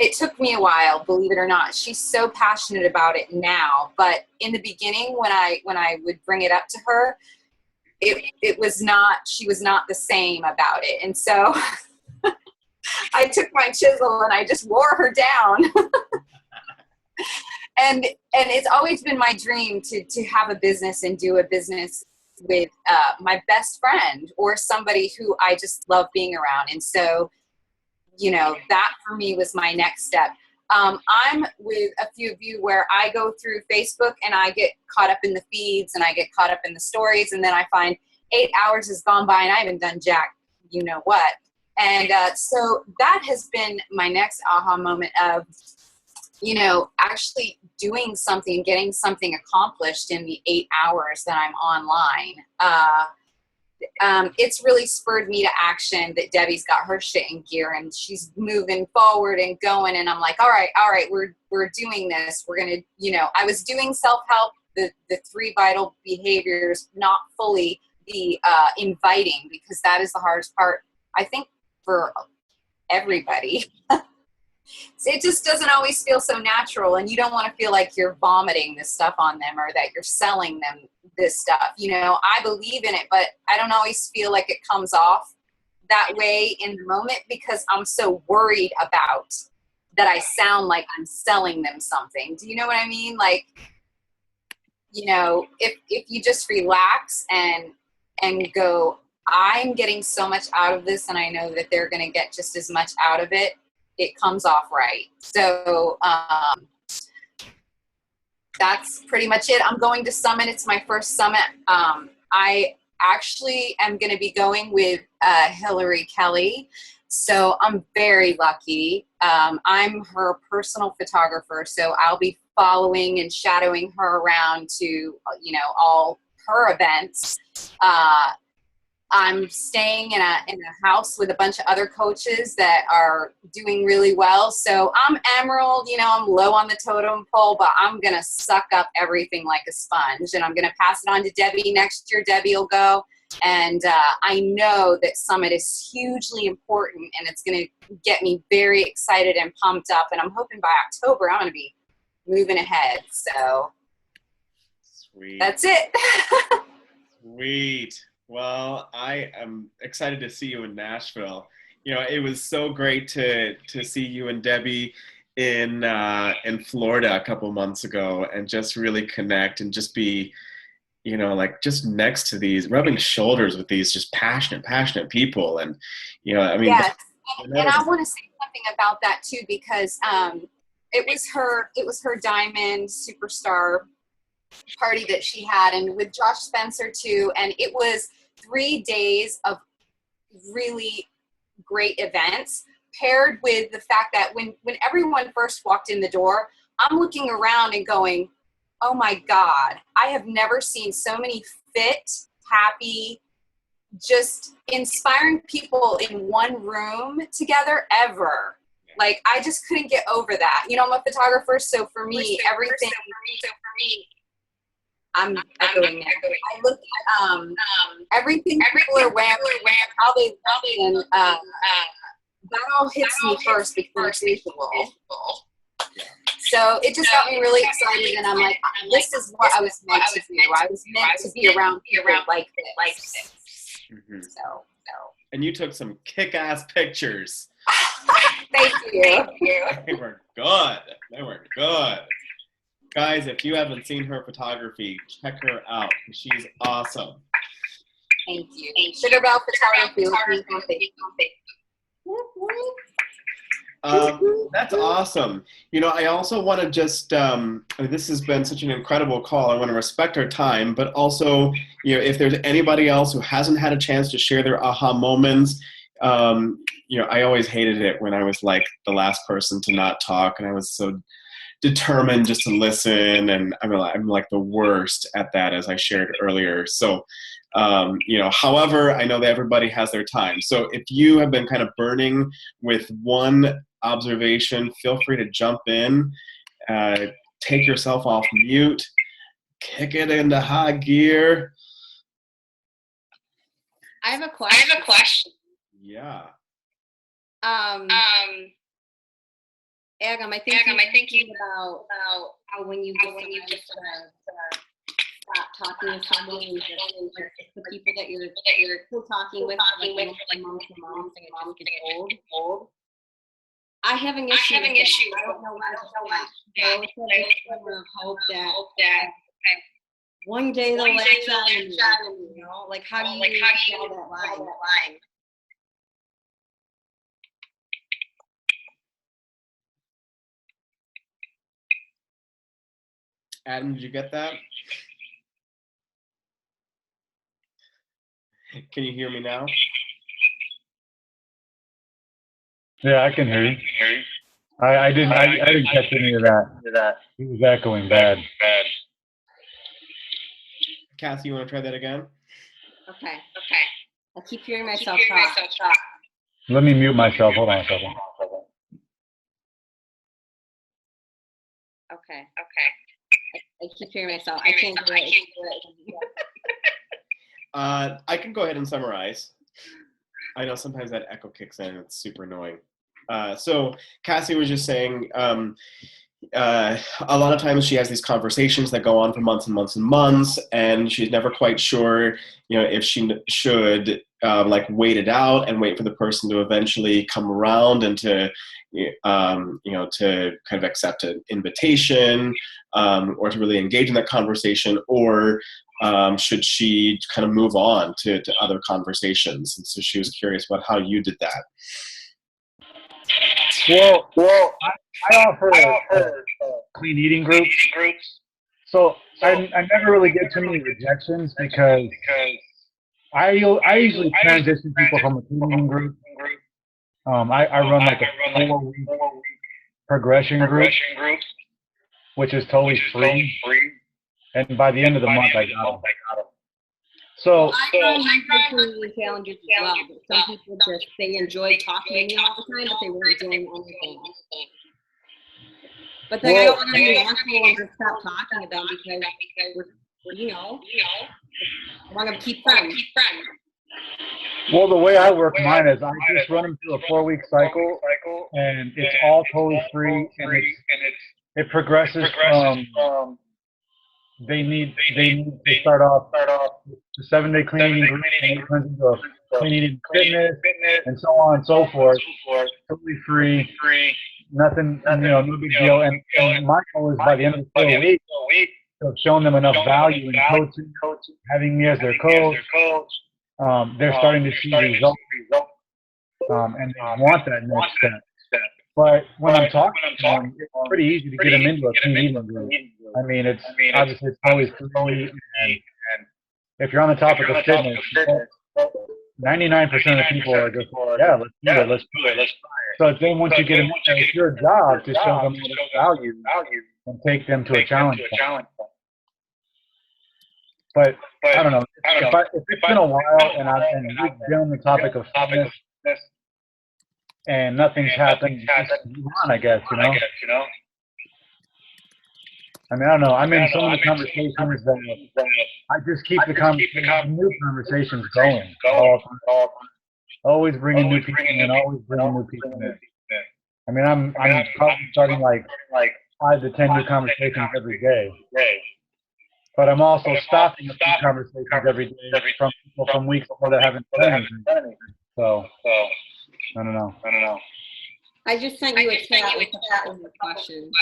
it took me a while, believe it or not. She's so passionate about it now, but in the beginning when I would bring it up to her, it was not, she was not the same about it. And so I took my chisel and I just wore her down. and it's always been my dream to have a business and do a business with my best friend or somebody who I just love being around. And so, that for me was my next step. I'm with a few of you where I go through Facebook and I get caught up in the feeds and I get caught up in the stories, and then I find 8 hours has gone by and I haven't done jack, what. And so that has been my next aha moment of, actually doing something, getting something accomplished in the 8 hours that I'm online. It's really spurred me to action that Debbie's got her shit in gear and she's moving forward and going. And I'm like, all right, we're doing this. We're going to, I was doing self-help, the 3 vital behaviors, not fully the inviting, because that is the hardest part, I think, for everybody. So it just doesn't always feel so natural, and you don't want to feel like you're vomiting this stuff on them or that you're selling them this stuff. I believe in it, but I don't always feel like it comes off that way in the moment because I'm so worried about that I sound like I'm selling them something. Do you know what I mean? Like, if you just relax and go, I'm getting so much out of this and I know that they're going to get just as much out of it, it comes off right. So that's pretty much it. I'm going to Summit. It's my first Summit. I actually am going to be going with Hillary Kelly. So I'm very lucky. I'm her personal photographer. So I'll be following and shadowing her around to, all her events. I'm staying in a house with a bunch of other coaches that are doing really well. So I'm Emerald, I'm low on the totem pole, but I'm going to suck up everything like a sponge. And I'm going to pass it on to Debbie. Next year, Debbie will go. And I know that Summit is hugely important and it's going to get me very excited and pumped up. And I'm hoping by October, I'm going to be moving ahead. So Sweet. that's it. Sweet. Well, I am excited to see you in Nashville. You know, it was so great to see you and Debbie in Florida a couple months ago and just really connect and just be, you know, like just next to these, rubbing shoulders with these just passionate people. And, you know, I mean, Yes. And I want to say something about that too, because it was her Diamond Superstar party that she had, and with Josh Spencer too, and it was 3 days of really great events, paired with the fact that when everyone first walked in the door, I'm looking around and going, oh my God, I have never seen so many fit, happy, just inspiring people in one room together ever. Like, I just couldn't get over that. You know, I'm a photographer, so for me, everything, I'm echoing that. I look at everything people are wearing, how they and that all hits me first before it's visual. So it just got me really excited, and I'm like, this is what I was meant to do. I was meant to be around people like this. Mhm. So. And you took some kick-ass pictures. Thank you. They were good. They were good. Guys, if you haven't seen her photography, check her out. She's awesome. Thank you. Sugar Bell Photography. That's awesome. You know, I also want to just, this has been such an incredible call. I want to respect our time, but also, you know, if there's anybody else who hasn't had a chance to share their aha moments, you know, I always hated it when I was like the last person to not talk, and I was so determined just to listen, and I'm like the worst at that, as I shared earlier. So, you know, however, I know that everybody has their time. So if you have been kind of burning with one observation, feel free to jump in, take yourself off mute, kick it into high gear. I have a question. Yeah. Agam, I think you about how when you just stop talking to someone and just the people that you're still talking with for like months and months, and it just gets old. I have an issue. I don't know where to start. I always have this hope that one day they'll latch on, you know, like how do you draw that line? Adam, did you get that? Can you hear me now? Yeah, I can hear you. I didn't catch any of that. It was echoing bad. Cassie, you want to try that again? Okay. I keep hearing myself talk. Let me mute myself. Hold on a second. Okay. I keep hearing myself. I can't do it. I can go ahead and summarize. I know sometimes that echo kicks in. It's super annoying. So Cassie was just saying, a lot of times she has these conversations that go on for months and months and months, and she's never quite sure, you know, if she should like wait it out and wait for the person to eventually come around and to, you know, to kind of accept an invitation, or to really engage in that conversation, or should she kind of move on to other conversations? And so she was curious about how you did that. Well, I offer clean eating groups. So I never really get too many rejections because I usually transition people from a clean eating group. I run like a 4-week progression group, which is totally free. And by the end of the month, I got them. So I run challenges as well. But some people they enjoy talking to me all the time, but they weren't doing anything. But then I don't want to be an asshole and just stop talking to them because we're, you know, I want to keep friends. Well, the way I work mine is I just run them through a 4-week cycle, and it's all totally free, and it progresses from they need to start off the 7-day clean eating group, and it turns into a clean eating fitness, and so on and so forth. Totally free, nothing, no big deal. And my goal is by the end of the 4 weeks, to have shown them enough value in coaching, having me as their coach. They're starting to see results, and they want that next step. But when I'm talking to them, it's pretty easy to get them into a clean eating group. I mean, it's obviously it's always free, and if you're on the topic of fitness, 99% of the people are just, yeah, let's do it. So then once you get them, it's your job to show them value and take them to a challenge point. But I don't know. If it's been a while and we've been on the topic of fitness and nothing's happened, move on, I guess, I mean, I don't know. I'm in so many conversations that I just keep the new conversations going. Always bringing new people in, always bringing new people in. I mean, I'm probably starting like 5 to 10 new conversations every day. But I'm also stopping a few conversations every day from people from weeks before that haven't done anything. So, I don't know. I just sent you a chat with a couple of questions.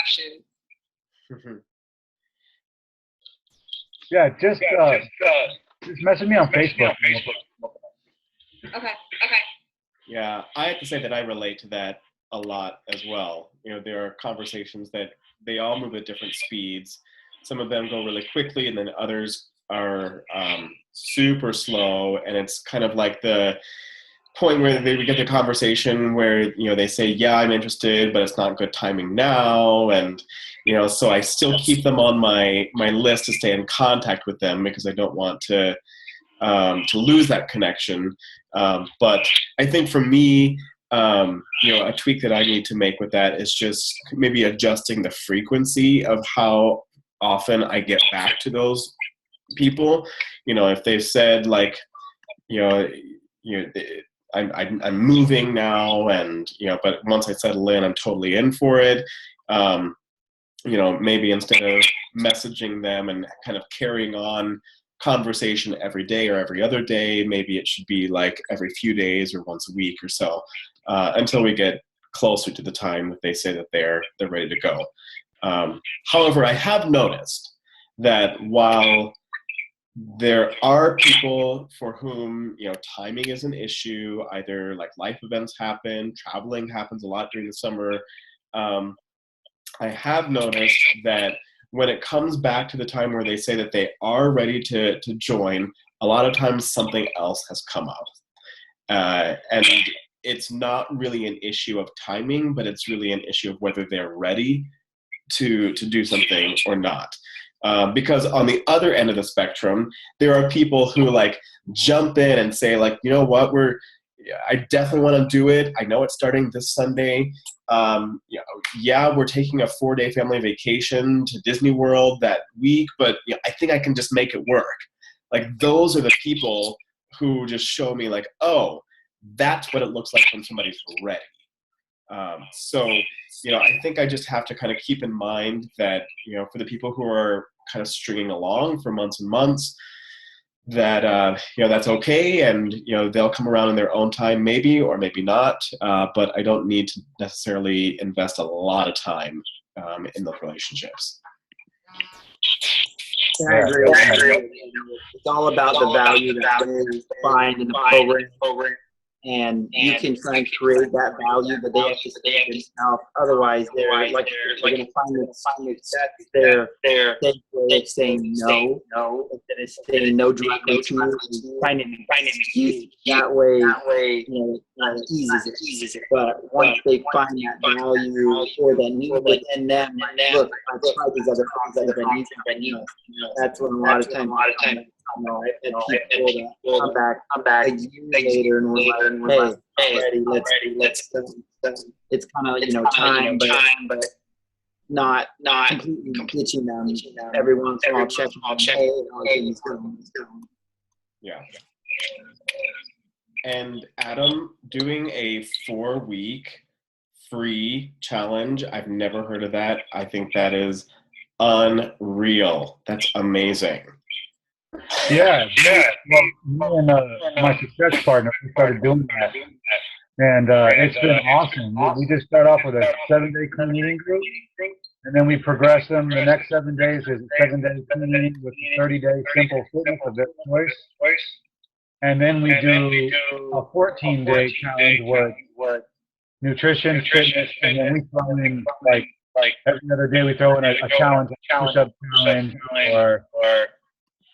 Yeah, just message me on Facebook. Okay. Yeah, I have to say that I relate to that a lot as well. There are conversations that they all move at different speeds. Some of them go really quickly, and then others are super slow. And it's kind of like the point where we get the conversation where they say, yeah, I'm interested, but it's not good timing now. And so I still keep them on my list to stay in contact with them because I don't want to lose that connection. But I think for me, a tweak that I need to make with that is just maybe adjusting the frequency of how often I get back to those people. If they've said like, I'm moving now, and but once I settle in, I'm totally in for it. Maybe instead of messaging them and kind of carrying on conversation every day or every other day, maybe it should be like every few days or once a week or so, until we get closer to the time that they say that they're ready to go. However, I have noticed that while there are people for whom timing is an issue, either like life events happen, traveling happens a lot during the summer, I have noticed that when it comes back to the time where they say that they are ready to join, a lot of times something else has come up. And it's not really an issue of timing, but it's really an issue of whether they're ready to do something or not. Because on the other end of the spectrum, there are people who like jump in and say like, you know what, I definitely want to do it. I know it's starting this Sunday. We're taking a 4-day family vacation to Disney World that week, but I think I can just make it work. Like those are the people who just show me like, oh, that's what it looks like when somebody's ready. So I think I just have to kind of keep in mind that, for the people who are kind of stringing along for months and months, that, that's okay. And, they'll come around in their own time, maybe, or maybe not. But I don't need to necessarily invest a lot of time in those relationships. I agree. It's all about the value that they find in the program. And you can try and create that value, but they have to see it themselves. Otherwise, they're going to find they're saying no instead of saying no directly to you. Finding an excuse that way, eases it. But once they find that value or that need within them, look, I've tried these other things that I need. That's when a lot of times. People come back a year later and we're like, hey, let's it's kind of time, but not completely ditching them. Every once in a while, check. Yeah. And Adam, doing a 4-week free challenge. I've never heard of that. I think that is unreal. That's amazing. Yeah. Well, me and my success partner, we started doing that. And it's been awesome. We just start off with a 7-day clean eating group, and then we progress them. The next 7 days is a 7-day clean eating with a 30-day simple fitness of their choice. And then we do a 14-day challenge with nutrition, fitness, and then we throw in, like every other day we throw in a challenge, a push-up challenge, or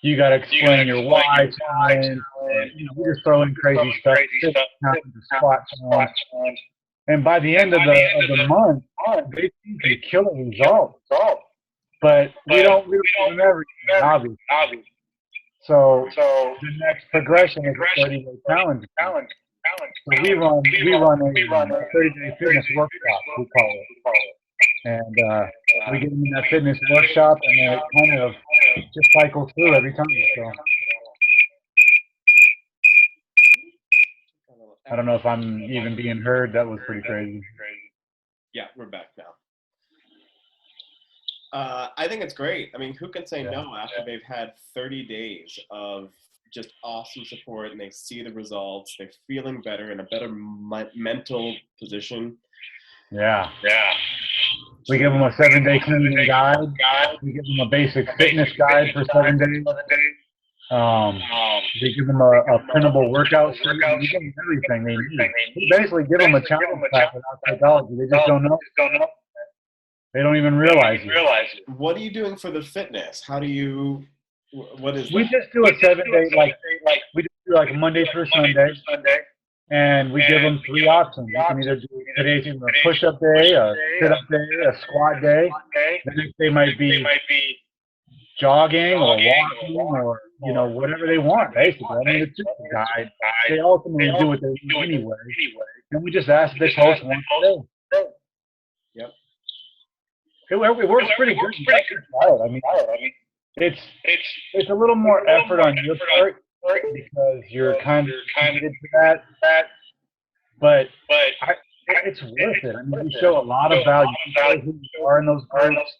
you got to explain your why challenge. We just throw in crazy stuff, challenge, squat challenge. And by the end of the month, they seem to kill a result. But we don't do everything, obviously. So the next progression is a 30-day challenge. So we run a 30-day fitness workshop, we call it. And we get them in that fitness workshop, and then it kind of just cycles through every time. So I don't know if I'm even being heard. That was pretty crazy. Yeah, we're back now. I think it's great. I mean, who can say no after they've had 30 days of just awesome support and they see the results, they're feeling better, in a better mental position. Yeah. We give them a 7-day cleaning guide. We give them a basic fitness guide for 7 days. We give them a printable workout sheet. We give them everything they need. We basically give them a challenge pack without psychology. They just don't know. They don't even realize it. What are you doing for the fitness? How do you? What is? We just do a 7-day, like we just do like Monday through Sunday, and we give them 3 options. You can either do today's either a push-up day, a sit-up day, a squat day. The next day might be jogging or walking or whatever they want. Basically, I mean, it's just a guide. They ultimately do what they do anyway, and we just ask this host once a day. Yep. It works pretty good. I mean, it's a little more effort on your part because you're kind of committed to that. But it's worth it. I mean, you show a lot of value. You show who you are in those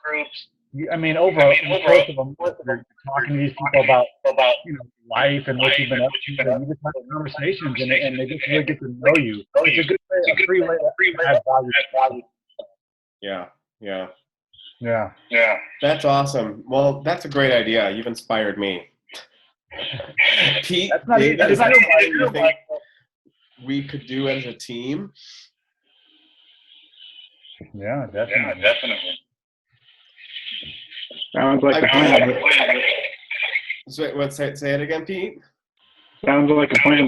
groups. I mean, over the course of a month, you're talking to these people about life and what you've been up to. And you just have conversations, and they just really get to know you. It's a good way, a free way to add value. Yeah. That's awesome. Well, that's a great idea. You've inspired me. Pete, is that something you think we could do as a team? Yeah, definitely. Sounds like a plan. Say it again, Pete. Sounds like a plan.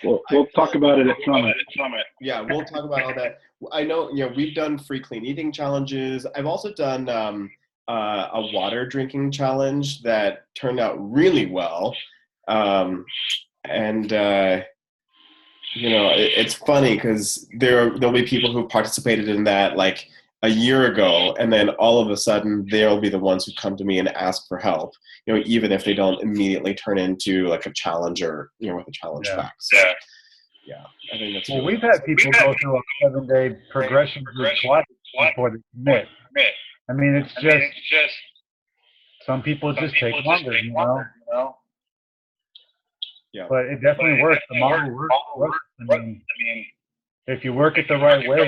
We'll talk about it at Summit. Yeah, we'll talk about all that. I know, we've done free clean eating challenges. I've also done a water drinking challenge that turned out really well. It's funny because there'll be people who participated in that like a year ago, and then all of a sudden they'll be the ones who come to me and ask for help, even if they don't immediately turn into like a challenger, with a challenge pack. So, I think that's we've had people go through a 7-day progression group twice before they commit. I mean, it's just some people just take longer, Yeah. But it definitely works. The model works. I mean, if you work it the right way,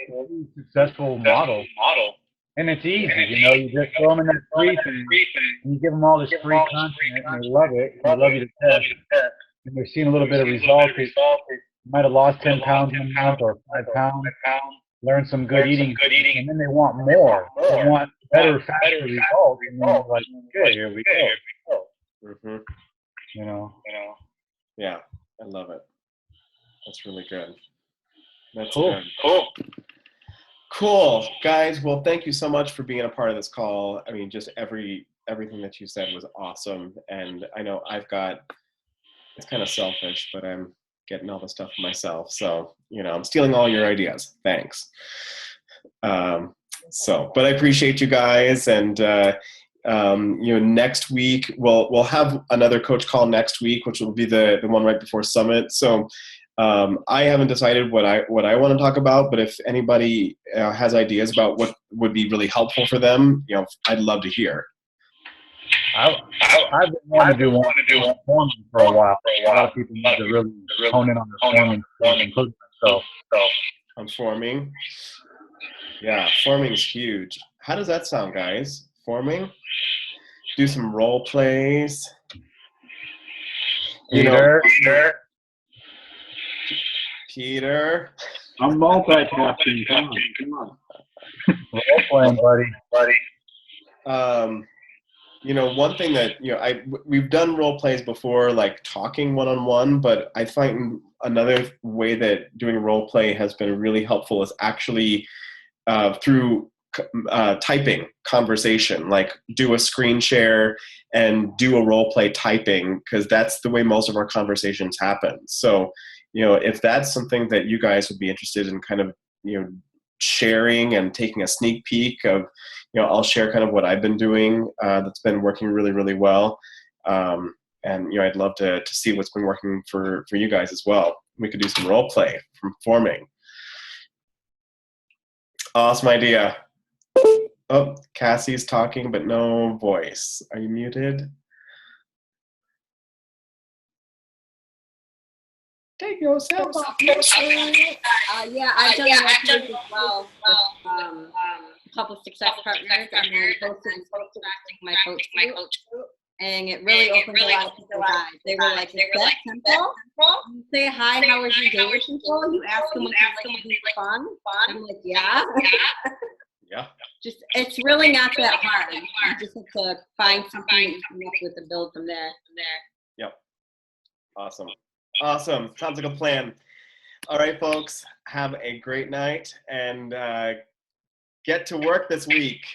it's a successful model. And it's easy, you just throw them in that free thing, and you give them all this free content, and they love it. They love you to test. And they're seeing a little bit of results. They might have lost 10 pounds in a month or 5 pounds, learn some good eating, and then they want more. They want better, faster results. And then they're like, okay, here we go. Mm-hmm. Yeah, I love it. That's really good. That's cool. Cool, guys. Well, thank you so much for being a part of this call. I mean, just everything that you said was awesome. And I know it's kind of selfish, but I'm getting all the stuff for myself. So, I'm stealing all your ideas. Thanks. But I appreciate you guys. And, next week, we'll have another coach call next week, which will be the one right before Summit. So I haven't decided what I want to talk about, but if anybody has ideas about what would be really helpful for them, I'd love to hear. I've been wanting to do one forming for a while. A lot of people need to really hone in on their forming, including myself. On forming. Yeah, forming is huge. How does that sound, guys? Forming? Do some role plays. Peter. Peter. I'm multitasking. Come on. Role playing, buddy. One thing that we've done role plays before, like talking one-on-one, but I find another way that doing role play has been really helpful is actually through typing conversation, like do a screen share and do a role play typing, because that's the way most of our conversations happen. So, if that's something that you guys would be interested in kind of, sharing and taking a sneak peek of, I'll share kind of what I've been doing that's been working really, really well. And, I'd love to see what's been working for you guys as well. We could do some role play from forming. Awesome idea. Oh, Cassie's talking, but no voice. Are you muted? Take yourself off. Yeah, I've done role plays as well with Public Success Partners, and then hosting my coach group. And it really opened a lot of people's eyes. They were like, "Is that simple? You say hi, how was your day with people? You ask them what they like to do for fun." I'm like, "Yeah." Yeah. Just, it's really not that hard. You just have to find something that you can work with and build from there. Yep. Awesome. Sounds like a plan. All right, folks. Have a great night and get to work this week.